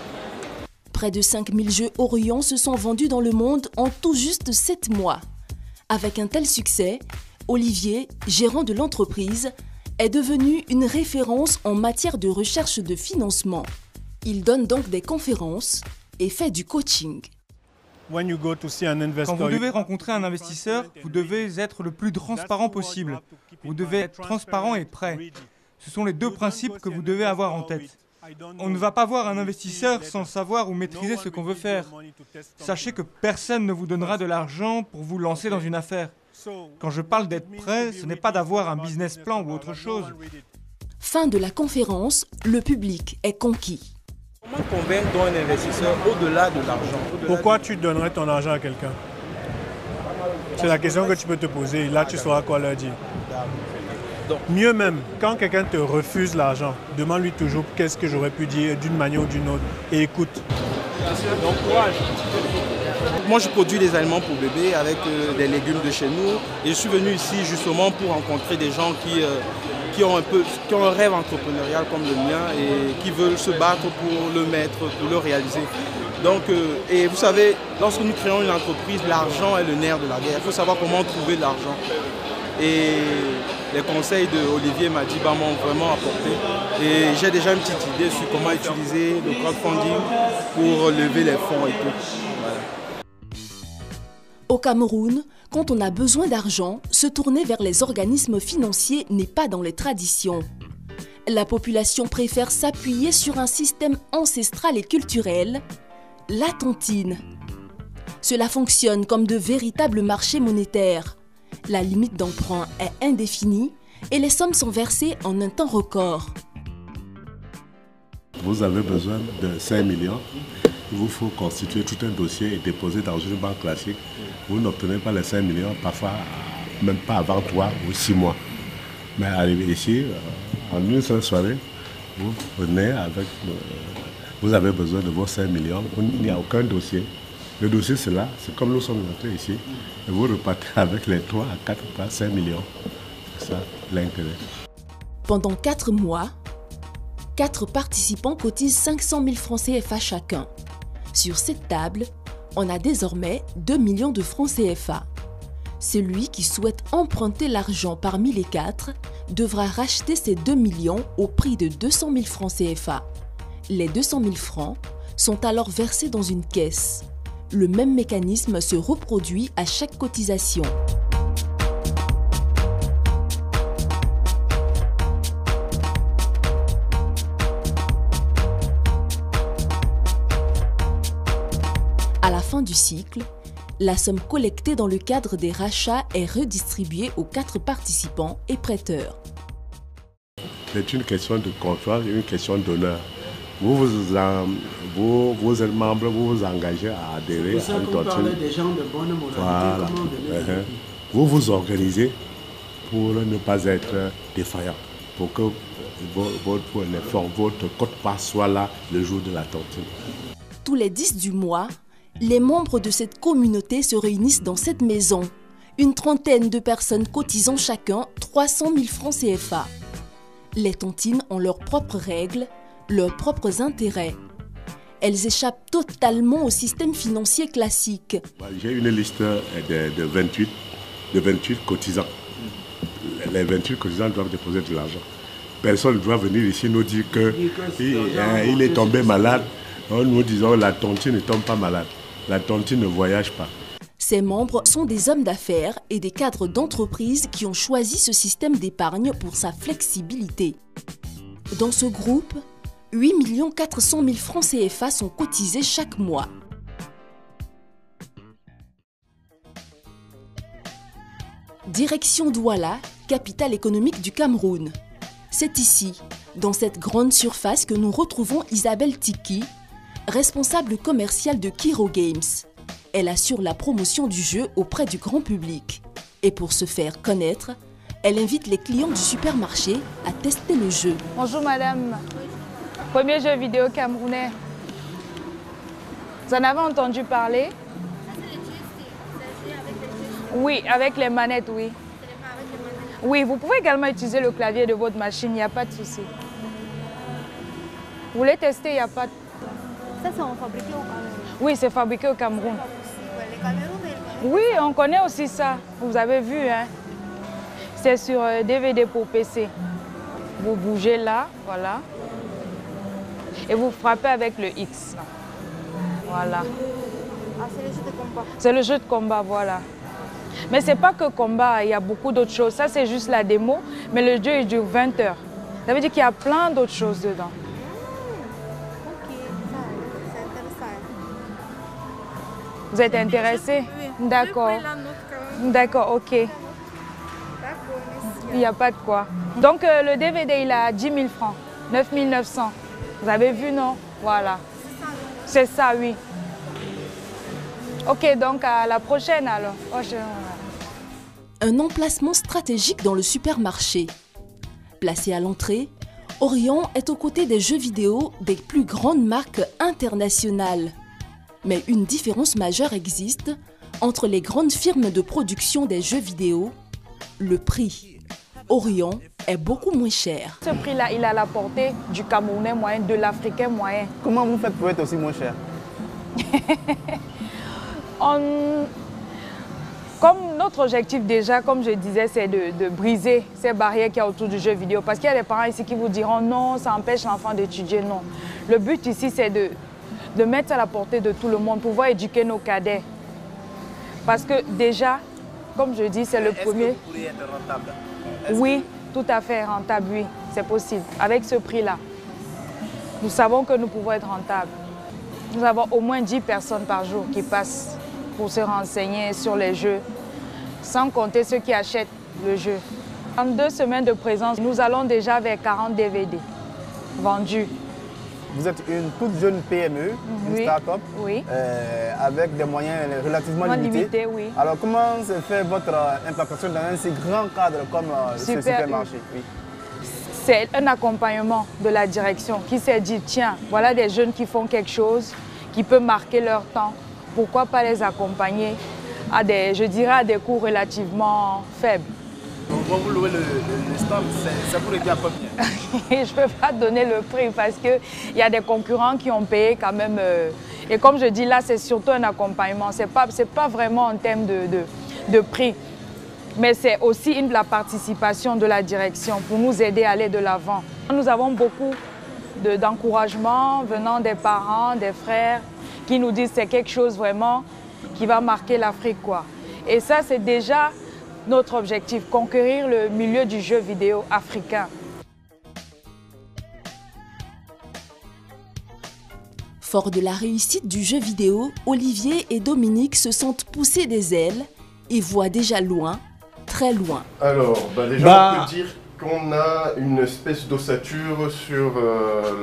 Près de 5000 jeux Orion se sont vendus dans le monde en tout juste 7 mois. Avec un tel succès, Olivier, gérant de l'entreprise, est devenu une référence en matière de recherche de financement. Il donne donc des conférences et fait du coaching. Quand vous devez rencontrer un investisseur, vous devez être le plus transparent possible. Vous devez être transparent et prêt. Ce sont les 2 principes que vous devez avoir en tête. On ne va pas voir un investisseur sans savoir ou maîtriser ce qu'on veut faire. Sachez que personne ne vous donnera de l'argent pour vous lancer dans une affaire. Quand je parle d'être prêt, ce n'est pas d'avoir un business plan ou autre chose. Fin de la conférence, le public est conquis. Comment convaincre un investisseur au-delà de l'argent? Pourquoi tu donnerais ton argent à quelqu'un? C'est la question que tu peux te poser. Là, tu sauras quoi leur dire. Mieux même, quand quelqu'un te refuse l'argent, demande-lui toujours qu'est-ce que j'aurais pu dire d'une manière ou d'une autre et écoute. Donc, courage. Moi, je produis des aliments pour bébés avec des légumes de chez nous. Et je suis venu ici justement pour rencontrer des gens qui ont un rêve entrepreneurial comme le mien et qui veulent se battre pour le mettre, pour le réaliser. Donc, et vous savez, lorsque nous créons une entreprise, l'argent est le nerf de la guerre. Il faut savoir comment trouver de l'argent. Et les conseils d'Olivier Madiba m'ont vraiment apporté. Et j'ai déjà une petite idée sur comment utiliser le crowdfunding pour lever les fonds et tout. Voilà. Au Cameroun, quand on a besoin d'argent, se tourner vers les organismes financiers n'est pas dans les traditions. La population préfère s'appuyer sur un système ancestral et culturel, la tontine. Cela fonctionne comme de véritables marchés monétaires. La limite d'emprunt est indéfinie et les sommes sont versées en un temps record. Vous avez besoin de 5 millions. Il vous faut constituer tout un dossier et déposer dans une banque classique. Vous n'obtenez pas les 5 millions, parfois même pas avant 3 ou 6 mois. Mais arrivé ici, en une seule soirée, vous venez avec... vous avez besoin de vos 5 millions. Il n'y a aucun dossier. Le dossier, c'est là. C'est comme nous sommes entrés ici. Et vous repartez avec les 3 à 4 pas 5 millions. C'est ça l'intérêt. Pendant 4 mois, 4 participants cotisent 500 000 francs CFA chacun. Sur cette table, on a désormais 2 millions de francs CFA. Celui qui souhaite emprunter l'argent parmi les 4 devra racheter ces 2 millions au prix de 200 000 francs CFA. Les 200 000 francs sont alors versés dans une caisse. Le même mécanisme se reproduit à chaque cotisation. À la fin du cycle, la somme collectée dans le cadre des rachats est redistribuée aux 4 participants et prêteurs. C'est une question de confiance et une question d'honneur. Vous êtes membre, vous vous engagez à adhérer à une tontine. Des gens de bonne moralité, voilà. comment donner Vous vous organisez pour ne pas être défaillant, pour que votre quote-part soit là le jour de la tontine. Tous les 10 du mois, les membres de cette communauté se réunissent dans cette maison. Une trentaine de personnes cotisant chacun 300 000 francs CFA. Les tontines ont leurs propres règles, leurs propres intérêts. Elles échappent totalement au système financier classique. J'ai une liste de 28 cotisants. Les 28 cotisants doivent déposer de l'argent. Personne ne doit venir ici nous dire qu'il est tombé malade. Nous disons la tontine ne tombe pas malade. La tontine ne voyage pas. Ces membres sont des hommes d'affaires et des cadres d'entreprise qui ont choisi ce système d'épargne pour sa flexibilité. Dans ce groupe, 8 400 000 francs CFA sont cotisés chaque mois. Direction Douala, capitale économique du Cameroun. C'est ici, dans cette grande surface, que nous retrouvons Isabelle Tiki, responsable commerciale de Kiro Games. Elle assure la promotion du jeu auprès du grand public. Et pour se faire connaître, elle invite les clients du supermarché à tester le jeu. Bonjour madame. Premier jeu vidéo camerounais. Vous en avez entendu parler? Oui, avec les manettes, oui. Oui, vous pouvez également utiliser le clavier de votre machine, il n'y a pas de souci. Vous voulez tester, il n'y a pas de... Ça, c'est fabriqué au Cameroun? Oui, c'est fabriqué au Cameroun. Oui, on connaît aussi ça. Vous avez vu, hein? C'est sur DVD pour PC. Vous bougez là, voilà. Et vous frappez avec le X. Voilà. Ah, c'est le jeu de combat? C'est le jeu de combat, voilà. Mais c'est pas que combat, il y a beaucoup d'autres choses. Ça, c'est juste la démo, mais le jeu, il dure 20 heures. Ça veut dire qu'il y a plein d'autres choses dedans. Vous êtes intéressé? Oui. D'accord. D'accord, ok. Il n'y a pas de quoi. Donc le DVD, il a 10 000 francs, 9 900. Vous avez vu, non? Voilà. C'est ça, oui. Ok, donc à la prochaine alors. Un emplacement stratégique dans le supermarché. Placé à l'entrée, Orion est aux côtés des jeux vidéo des plus grandes marques internationales. Mais une différence majeure existe entre les grandes firmes de production des jeux vidéo. Le prix. Orion est beaucoup moins cher. Ce prix-là, il est à la portée du Camerounais moyen, de l'Africain moyen. Comment vous faites pour être aussi moins cher? Comme notre objectif déjà, comme je disais, c'est de briser ces barrières qu'il y a autour du jeu vidéo. Parce qu'il y a des parents ici qui vous diront non, ça empêche l'enfant d'étudier. Non. Le but ici, c'est de mettre à la portée de tout le monde, pouvoir éduquer nos cadets. Parce que déjà, comme je dis, c'est le premier... Est-ce que vous pourriez être rentable? Oui, tout à fait rentable, oui, c'est possible. Avec ce prix-là, nous savons que nous pouvons être rentables. Nous avons au moins 10 personnes par jour qui passent pour se renseigner sur les jeux. sans compter ceux qui achètent le jeu. En 2 semaines de présence, nous allons déjà vers 40 DVD vendus. Vous êtes une toute jeune PME, une start-up, avec des moyens relativement limités. Oui. Alors comment se fait votre implantation dans un si grand cadre comme ce supermarché? C'est un accompagnement de la direction qui s'est dit, tiens, voilà des jeunes qui font quelque chose, qui peut marquer leur temps. Pourquoi pas les accompagner à des, je dirais, à des coûts relativement faibles. Donc quand vous louez le stand, c'est pour aider à combien? Je ne peux pas donner le prix parce qu'il y a des concurrents qui ont payé quand même. Et comme je dis là, c'est surtout un accompagnement. Ce n'est pas vraiment en termes de prix. Mais c'est aussi la participation de la direction pour nous aider à aller de l'avant. Nous avons beaucoup d'encouragement venant des parents, des frères, qui nous disent que c'est quelque chose vraiment qui va marquer l'Afrique, quoi. Et ça, c'est déjà notre objectif, conquérir le milieu du jeu vidéo africain. Fort de la réussite du jeu vidéo, Olivier et Dominique se sentent poussés des ailes et voient déjà loin, très loin. Alors, déjà, on peut dire qu'on a une espèce d'ossature sur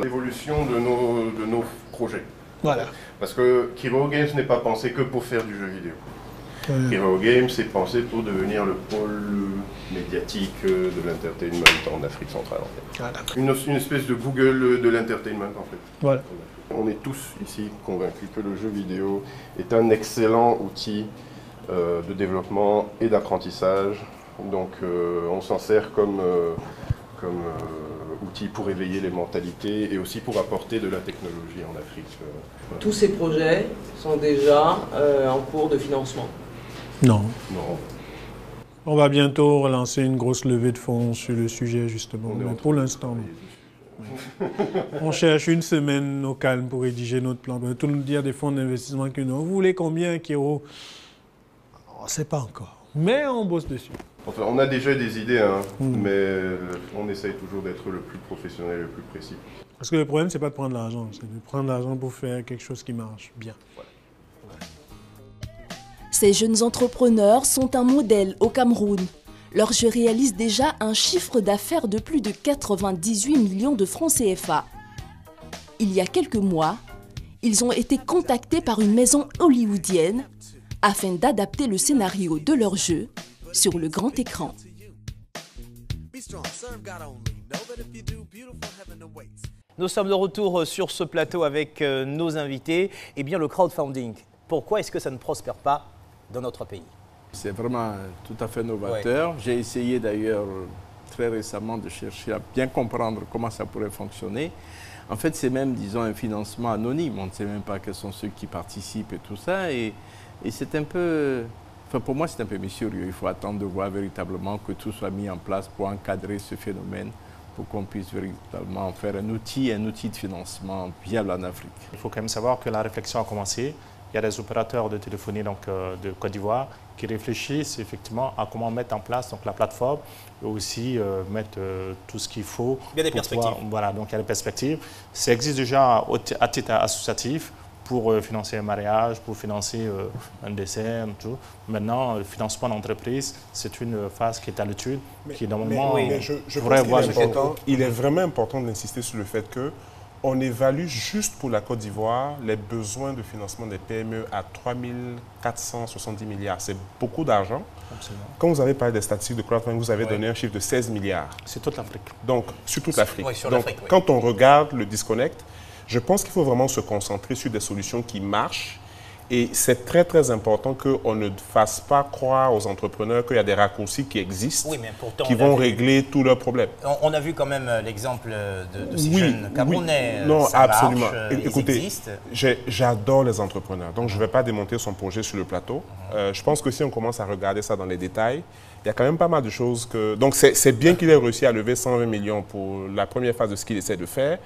l'évolution de nos projets. Voilà. Parce que Kiro Games n'est pas pensé que pour faire du jeu vidéo. Kiro Games est pensé pour devenir le pôle médiatique de l'entertainment en Afrique centrale. En fait. Voilà. Une espèce de Google de l'entertainment en fait. Voilà. On est tous ici convaincus que le jeu vidéo est un excellent outil de développement et d'apprentissage. Donc on s'en sert comme outil pour éveiller les mentalités et aussi pour apporter de la technologie en Afrique. Tous ces projets sont déjà en cours de financement? Non. Non. On va bientôt relancer une grosse levée de fonds sur le sujet justement, mais pour l'instant non. On cherche une semaine au calme pour rédiger notre plan. Tout nous dire des fonds d'investissement que nous. Vous voulez combien, Kiro? On ne sait pas encore, mais on bosse dessus. Enfin, on a déjà des idées, hein, mais on essaye toujours d'être le plus professionnel et le plus précis. Parce que le problème, c'est pas de prendre l'argent, c'est de prendre l'argent pour faire quelque chose qui marche bien. Voilà. Ces jeunes entrepreneurs sont un modèle au Cameroun. Leur jeu réalise déjà un chiffre d'affaires de plus de 98 millions de francs CFA. Il y a quelques mois, ils ont été contactés par une maison hollywoodienne afin d'adapter le scénario de leur jeu sur le grand écran. Nous sommes de retour sur ce plateau avec nos invités. Eh bien, le crowdfunding, pourquoi est-ce que ça ne prospère pas dans notre pays? C'est vraiment tout à fait novateur. Ouais. J'ai essayé d'ailleurs très récemment de chercher à bien comprendre comment ça pourrait fonctionner. En fait, c'est même, disons, un financement anonyme. On ne sait même pas quels sont ceux qui participent et tout ça. Et c'est un peu... Enfin, pour moi, c'est un peu mystérieux. Il faut attendre de voir véritablement que tout soit mis en place pour encadrer ce phénomène, pour qu'on puisse véritablement faire un outil de financement viable en Afrique. Il faut quand même savoir que la réflexion a commencé. Il y a des opérateurs de téléphonie de Côte d'Ivoire qui réfléchissent effectivement à comment mettre en place la plateforme et aussi mettre tout ce qu'il faut. Il y a des perspectives. Voilà, donc il y a des perspectives. Ça existe déjà à titre associatif pour financer un mariage, pour financer un décès, tout. Maintenant, le financement d'entreprise, c'est une phase qui est à l'étude, qui normalement je pourrait avoir il est vraiment important d'insister sur le fait que on évalue juste pour la Côte d'Ivoire les besoins de financement des PME à 3 470 milliards. C'est beaucoup d'argent. Quand vous avez parlé des statistiques de crowdfunding, vous avez donné un chiffre de 16 milliards. C'est toute l'Afrique. Donc, sur toute l'Afrique. Oui, sur Donc, quand on regarde le disconnect, je pense qu'il faut vraiment se concentrer sur des solutions qui marchent. Et c'est très, très important qu'on ne fasse pas croire aux entrepreneurs qu'il y a des raccourcis qui existent, qui vont régler tous leurs problèmes. On a vu quand même l'exemple de ces jeunes Camerounais. Non, ça absolument. Marche, écoutez, j'adore les entrepreneurs, donc je ne vais pas démonter son projet sur le plateau. Je pense que si on commence à regarder ça dans les détails, il y a quand même pas mal de choses que... Donc c'est bien qu'il ait réussi à lever 120 millions pour la première phase de ce qu'il essaie de faire.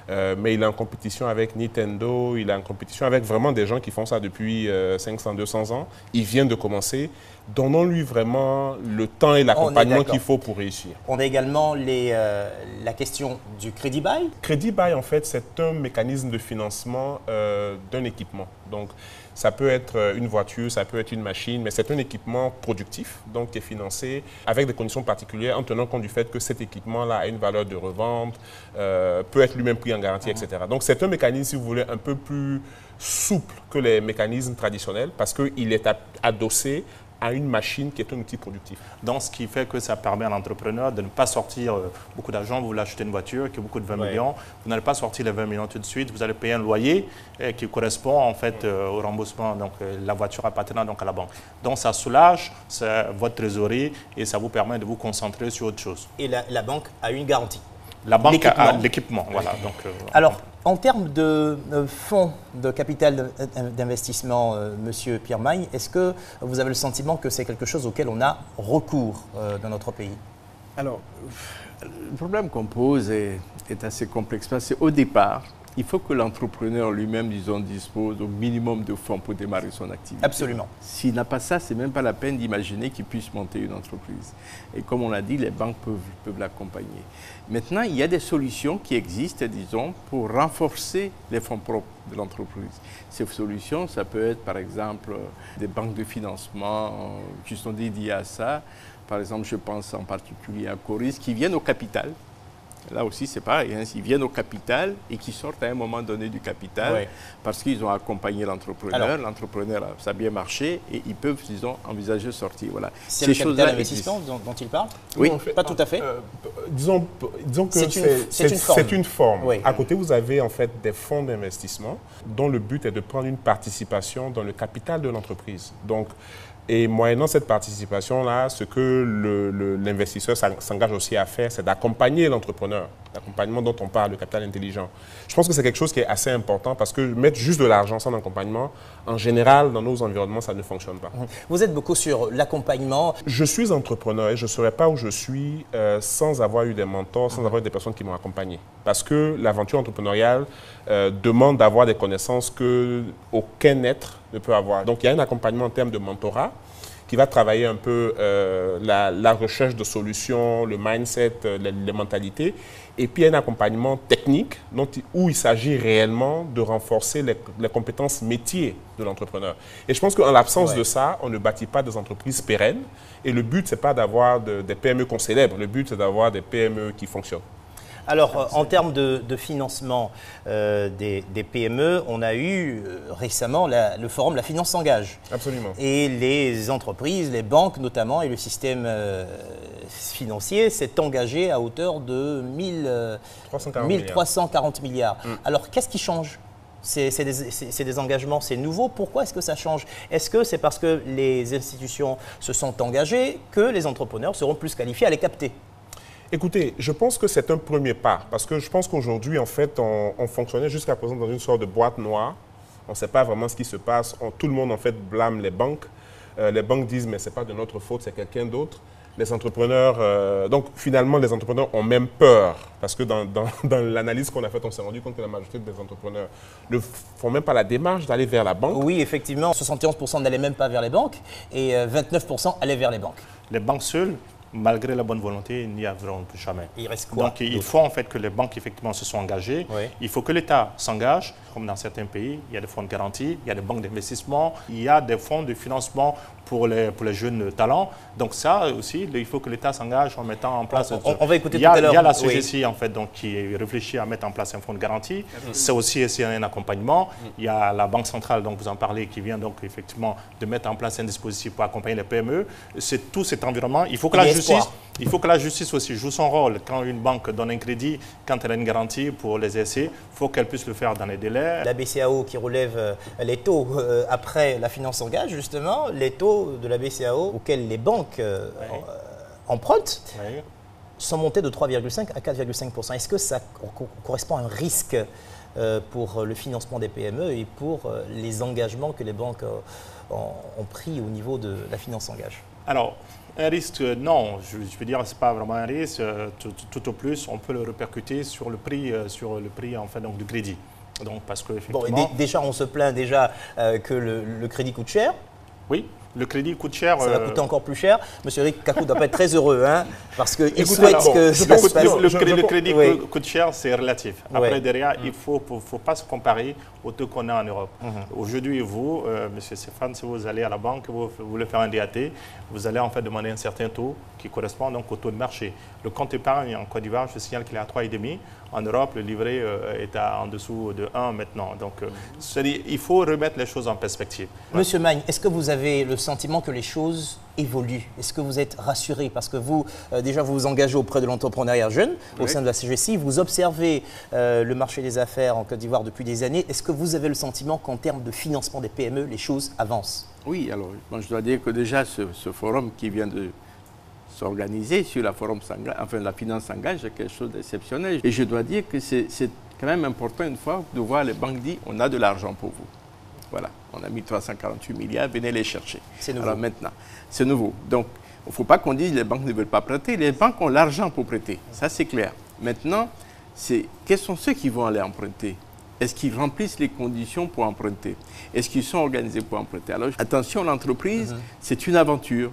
Mais il est en compétition avec Nintendo, il est en compétition avec vraiment des gens qui font ça depuis 500, 200 ans. Il vient de commencer. donnons-lui vraiment le temps et l'accompagnement qu'il faut pour réussir. On a également la question du Crédit Bail. Crédit Bail, en fait, c'est un mécanisme de financement d'un équipement. Donc, ça peut être une voiture, ça peut être une machine, mais c'est un équipement productif, donc qui est financé avec des conditions particulières en tenant compte du fait que cet équipement-là a une valeur de revente, peut être lui-même pris en garantie, etc. Donc, c'est un mécanisme, si vous voulez, un peu plus souple que les mécanismes traditionnels parce qu'il est adossé à une machine qui est un outil productif. Donc, ce qui fait que ça permet à l'entrepreneur de ne pas sortir beaucoup d'argent. Vous voulez acheter une voiture qui a beaucoup de 20 millions. Vous n'allez pas sortir les 20 millions tout de suite. Vous allez payer un loyer qui correspond en fait au remboursement. Donc, la voiture appartenant donc à la banque. Donc, ça soulage votre trésorerie et ça vous permet de vous concentrer sur autre chose. Et la banque a une garantie. La banque a l'équipement, voilà. Donc, alors, en termes de fonds de capital d'investissement, Monsieur Pierre Maille, est-ce que vous avez le sentiment que c'est quelque chose auquel on a recours dans notre pays? Alors, le problème qu'on pose est assez complexe parce qu'au départ, il faut que l'entrepreneur lui-même, disons, dispose au minimum de fonds pour démarrer son activité. Absolument. S'il n'a pas ça, ce n'est même pas la peine d'imaginer qu'il puisse monter une entreprise. Et comme on l'a dit, les banques peuvent l'accompagner. Maintenant, il y a des solutions qui existent, disons, pour renforcer les fonds propres de l'entreprise. Ces solutions, ça peut être, par exemple, des banques de financement qui sont dédiées à ça. Par exemple, je pense en particulier à Coris, qui viennent au capital. Là aussi, c'est pareil, hein, ils viennent au capital et qui sortent à un moment donné du capital parce qu'ils ont accompagné l'entrepreneur. L'entrepreneur, ça a bien marché et ils peuvent, disons, envisager de sortir. Voilà. C'est le capital d'investissement dont il parle? Oui. Pas tout à fait. Disons que c'est une forme. Oui. À côté, vous avez en fait des fonds d'investissement dont le but est de prendre une participation dans le capital de l'entreprise. Donc, et moyennant cette participation-là, ce que l'investisseur s'engage aussi à faire, c'est d'accompagner l'entrepreneur, l'accompagnement dont on parle, le capital intelligent. Je pense que c'est quelque chose qui est assez important parce que mettre juste de l'argent sans accompagnement, en général, dans nos environnements, ça ne fonctionne pas. Vous êtes beaucoup sur l'accompagnement. Je suis entrepreneur et je ne serais pas où je suis sans avoir eu des mentors, sans avoir eu des personnes qui m'ont accompagné. Parce que l'aventure entrepreneuriale demande d'avoir des connaissances qu'aucun être ne peut avoir. Donc, il y a un accompagnement en termes de mentorat qui va travailler un peu la recherche de solutions, le mindset, les mentalités. Et puis, il y a un accompagnement technique où il s'agit réellement de renforcer les compétences métiers de l'entrepreneur. Et je pense qu'en l'absence de ça, on ne bâtit pas des entreprises pérennes. Et le but, ce n'est pas d'avoir des PME qu'on célèbre. Le but, c'est d'avoir des PME qui fonctionnent. Alors, en termes de financement des PME, on a eu récemment le forum La Finance s'engage. Absolument. Et les entreprises, les banques notamment, et le système financier s'est engagé à hauteur de 1340 milliards. Alors, qu'est-ce qui change ? C'est des engagements, c'est nouveau. Pourquoi est-ce que ça change? Est-ce que c'est parce que les institutions se sont engagées que les entrepreneurs seront plus qualifiés à les capter? Écoutez, je pense que c'est un premier pas, parce que je pense qu'aujourd'hui, en fait, on fonctionnait jusqu'à présent dans une sorte de boîte noire. On ne sait pas vraiment ce qui se passe. Tout le monde, en fait, blâme les banques. Les banques disent, mais ce n'est pas de notre faute, c'est quelqu'un d'autre. Les entrepreneurs, donc finalement, les entrepreneurs ont même peur, parce que dans l'analyse qu'on a faite, on s'est rendu compte que la majorité des entrepreneurs ne font même pas la démarche d'aller vers la banque. Oui, effectivement, 71% n'allaient même pas vers les banques et 29% allaient vers les banques. Les banques seules, malgré la bonne volonté, il n'y arriveront plus jamais. Il reste quoi? Donc, il faut en fait que les banques effectivement se soient engagées. Oui. Il faut que l'État s'engage, comme dans certains pays. Il y a des fonds de garantie, il y a des banques d'investissement, il y a des fonds de financement pour les jeunes talents. Donc ça aussi, il faut que l'État s'engage en mettant en place... On va écouter tout à l'heure. Il y a la CGC en fait, donc, qui réfléchit à mettre en place un fonds de garantie. C'est aussi un accompagnement. Il y a la Banque centrale, dont vous en parlez, qui vient donc effectivement de mettre en place un dispositif pour accompagner les PME. C'est tout cet environnement. Il faut que la justice aussi joue son rôle. Quand une banque donne un crédit, quand elle a une garantie pour les essais, il faut qu'elle puisse le faire dans les délais. La BCAO qui relève les taux après la finance s'engage, justement, les taux de la BCAO auxquels les banques empruntent sont montés de 3,5 à 4,5%. Est-ce que ça correspond à un risque pour le financement des PME et pour les engagements que les banques ont pris au niveau de la finance s'engage? Alors, un risque, non. Je veux dire, ce n'est pas vraiment un risque. Tout au plus, on peut le répercuter sur le prix en fait, donc, du crédit. Donc, parce que, effectivement... Bon, déjà, on se plaint déjà que le crédit coûte cher. Oui. Le crédit coûte cher. Ça va coûter encore plus cher. Monsieur Eric Kakou ne doit pas être très heureux, hein, parce qu'il souhaite que ça se passe. Le crédit coûte cher, c'est relatif. Après, derrière, il ne faut pas se comparer au taux qu'on a en Europe. Aujourd'hui, vous, Monsieur Stéphane, si vous allez à la banque, vous voulez faire un DAT, vous allez en fait demander un certain taux qui correspond donc au taux de marché. Le compte épargne en Côte d'Ivoire, je signale qu'il est à 3,5. En Europe, le livret est en dessous de 1 maintenant. Donc, il faut remettre les choses en perspective. Monsieur Magne, est-ce que vous avez le sentiment que les choses évoluent? Est-ce que vous êtes rassuré? Parce que vous, déjà, vous vous engagez auprès de l'entrepreneuriat jeune au sein de la CGC. Vous observez le marché des affaires en Côte d'Ivoire depuis des années. Est-ce que vous avez le sentiment qu'en termes de financement des PME, les choses avancent? Oui, alors, je dois dire que déjà, ce forum qui vient de s'organiser sur la finance s'engage, est quelque chose d'exceptionnel. Et je dois dire que c'est quand même important une fois de voir les banques dire on a de l'argent pour vous. Voilà, on a mis 348 milliards, venez les chercher. C'est nouveau. Alors maintenant, c'est nouveau. Donc, il ne faut pas qu'on dise que les banques ne veulent pas prêter. Les banques ont l'argent pour prêter, ça c'est clair. Maintenant, quels sont ceux qui vont aller emprunter? Est-ce qu'ils remplissent les conditions pour emprunter? Est-ce qu'ils sont organisés pour emprunter? Alors, attention, l'entreprise, c'est une aventure.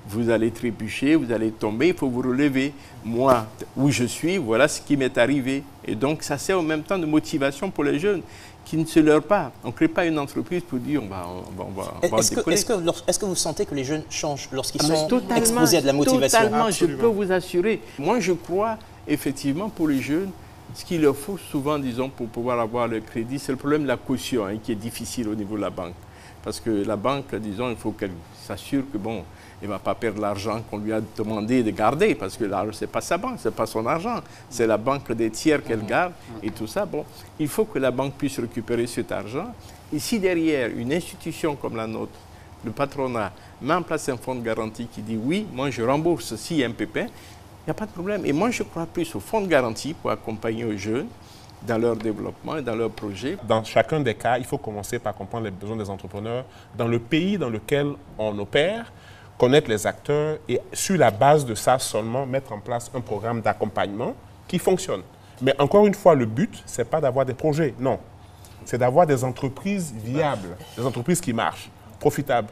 Vous allez trébucher, vous allez tomber, il faut vous relever. Moi, où je suis, voilà ce qui m'est arrivé. Et donc, ça sert en même temps de motivation pour les jeunes qui ne se leurrent pas. On ne crée pas une entreprise pour dire on va décoller. Est-ce que vous sentez que les jeunes changent lorsqu'ils sont exposés à de la motivation? Totalement, absolument. Je peux vous assurer. Moi, je crois, effectivement, pour les jeunes, ce qu'il leur faut souvent, disons, pour pouvoir avoir le crédit, c'est le problème de la caution qui est difficile au niveau de la banque. Parce que la banque, disons, il faut qu'elle s'assure que, bon, il ne va pas perdre l'argent qu'on lui a demandé de garder, parce que ce n'est pas sa banque, ce n'est pas son argent, c'est la banque des tiers qu'elle garde et tout ça. Bon, il faut que la banque puisse récupérer cet argent. Et si derrière, une institution comme la nôtre, le patronat, met en place un fonds de garantie qui dit oui, moi je rembourse s'il y a un pépin, il n'y a pas de problème. Et moi je crois plus au fonds de garantie pour accompagner les jeunes dans leur développement et dans leurs projets. Dans chacun des cas, il faut commencer par comprendre les besoins des entrepreneurs dans le pays dans lequel on opère, connaître les acteurs et sur la base de ça seulement mettre en place un programme d'accompagnement qui fonctionne. Mais encore une fois, le but, ce n'est pas d'avoir des projets, non. C'est d'avoir des entreprises viables, des entreprises qui marchent, profitables,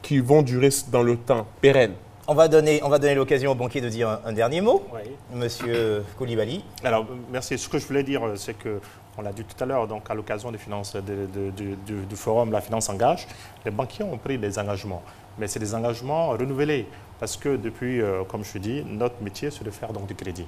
qui vont durer dans le temps, pérennes. On va donner l'occasion au banquier de dire un dernier mot. Oui. Monsieur Koulibaly. Alors, merci. Ce que je voulais dire, c'est que, on l'a dit tout à l'heure, donc à l'occasion du forum La Finance Engage, les banquiers ont pris des engagements. Mais c'est des engagements renouvelés. Parce que depuis, comme je dis, notre métier, c'est de faire donc, du crédit.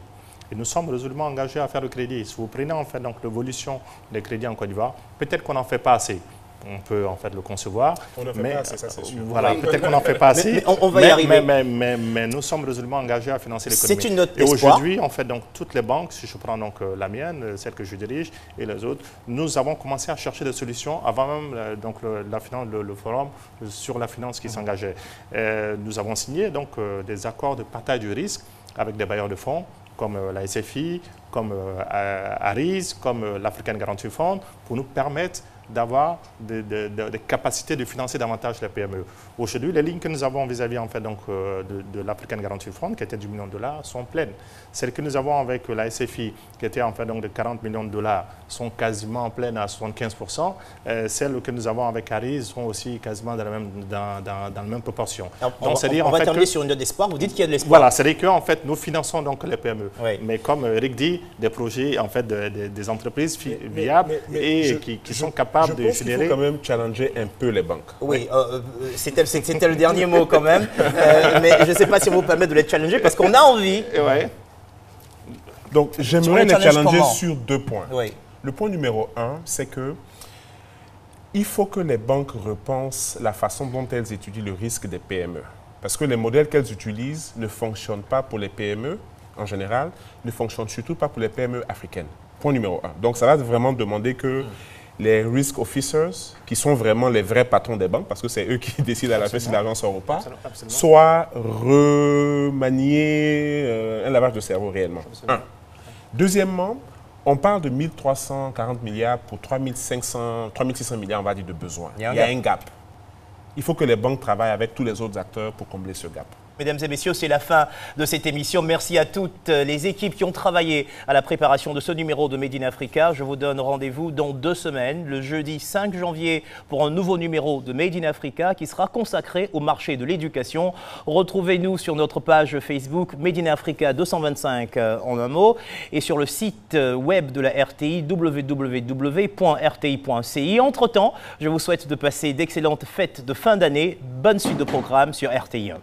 Et nous sommes résolument engagés à faire le crédit. Si vous prenez en fait l'évolution des crédits en Côte d'Ivoire, peut-être qu'on n'en fait pas assez. On peut en fait le concevoir. On n'en fait pas assez, ça c'est sûr. Voilà, peut-être qu'on n'en fait pas assez. Mais on va y arriver. Mais nous sommes résolument engagés à financer l'économie. C'est une note d'espoir. Et aujourd'hui, en fait, donc, toutes les banques, si je prends donc la mienne, celle que je dirige, et les autres, nous avons commencé à chercher des solutions avant même donc, le forum sur la finance qui s'engageait. Nous avons signé donc, des accords de partage du risque avec des bailleurs de fonds, comme la SFI, comme ARIS, comme l'African Guarantee Fund, pour nous permettre d'avoir des capacités de financer davantage les PME. Aujourd'hui, les lignes que nous avons vis-à-vis en fait, donc, de l'African Guarantee Fund, qui était $10 millions, sont pleines. Celles que nous avons avec la SFI, qui était en fait, donc, de $40 millions, sont quasiment pleines à 75%. Celles que nous avons avec Aris sont aussi quasiment dans la même proportion. Alors, donc, on va terminer sur une note d'espoir. Vous dites qu'il y a de l'espoir. Voilà, c'est-à-dire qu'en fait, nous finançons donc les PME. Oui. Mais comme Eric dit, des projets, en fait, des entreprises viables et qui sont capables de générer. Il faut quand même challenger un peu les banques. Oui, c'était le dernier mot quand même. Mais je ne sais pas si on vous permet de les challenger parce qu'on a envie. Ouais. Donc, j'aimerais les challenger sur 2 points. Oui. Le point numéro 1, c'est que il faut que les banques repensent la façon dont elles étudient le risque des PME. Parce que les modèles qu'elles utilisent ne fonctionnent pas pour les PME, en général, ne fonctionnent surtout pas pour les PME africaines. Point numéro 1. Donc, ça va vraiment demander que les risk officers, qui sont vraiment les vrais patrons des banques, parce que c'est eux qui décident à la fin si l'argent sort ou pas, soient remaniés, un lavage de cerveau réellement. Un. Deuxièmement, on parle de 1340 milliards pour 3600 milliards, on va dire, de besoins. Il y a un gap. Il faut que les banques travaillent avec tous les autres acteurs pour combler ce gap. Mesdames et messieurs, c'est la fin de cette émission. Merci à toutes les équipes qui ont travaillé à la préparation de ce numéro de Made in Africa. Je vous donne rendez-vous dans 2 semaines, le jeudi 5 janvier, pour un nouveau numéro de Made in Africa qui sera consacré au marché de l'éducation. Retrouvez-nous sur notre page Facebook Made in Africa 225 en un mot et sur le site web de la RTI www.rti.ci. Entre-temps, je vous souhaite de passer d'excellentes fêtes de fin d'année. Bonne suite de programme sur RTI 1.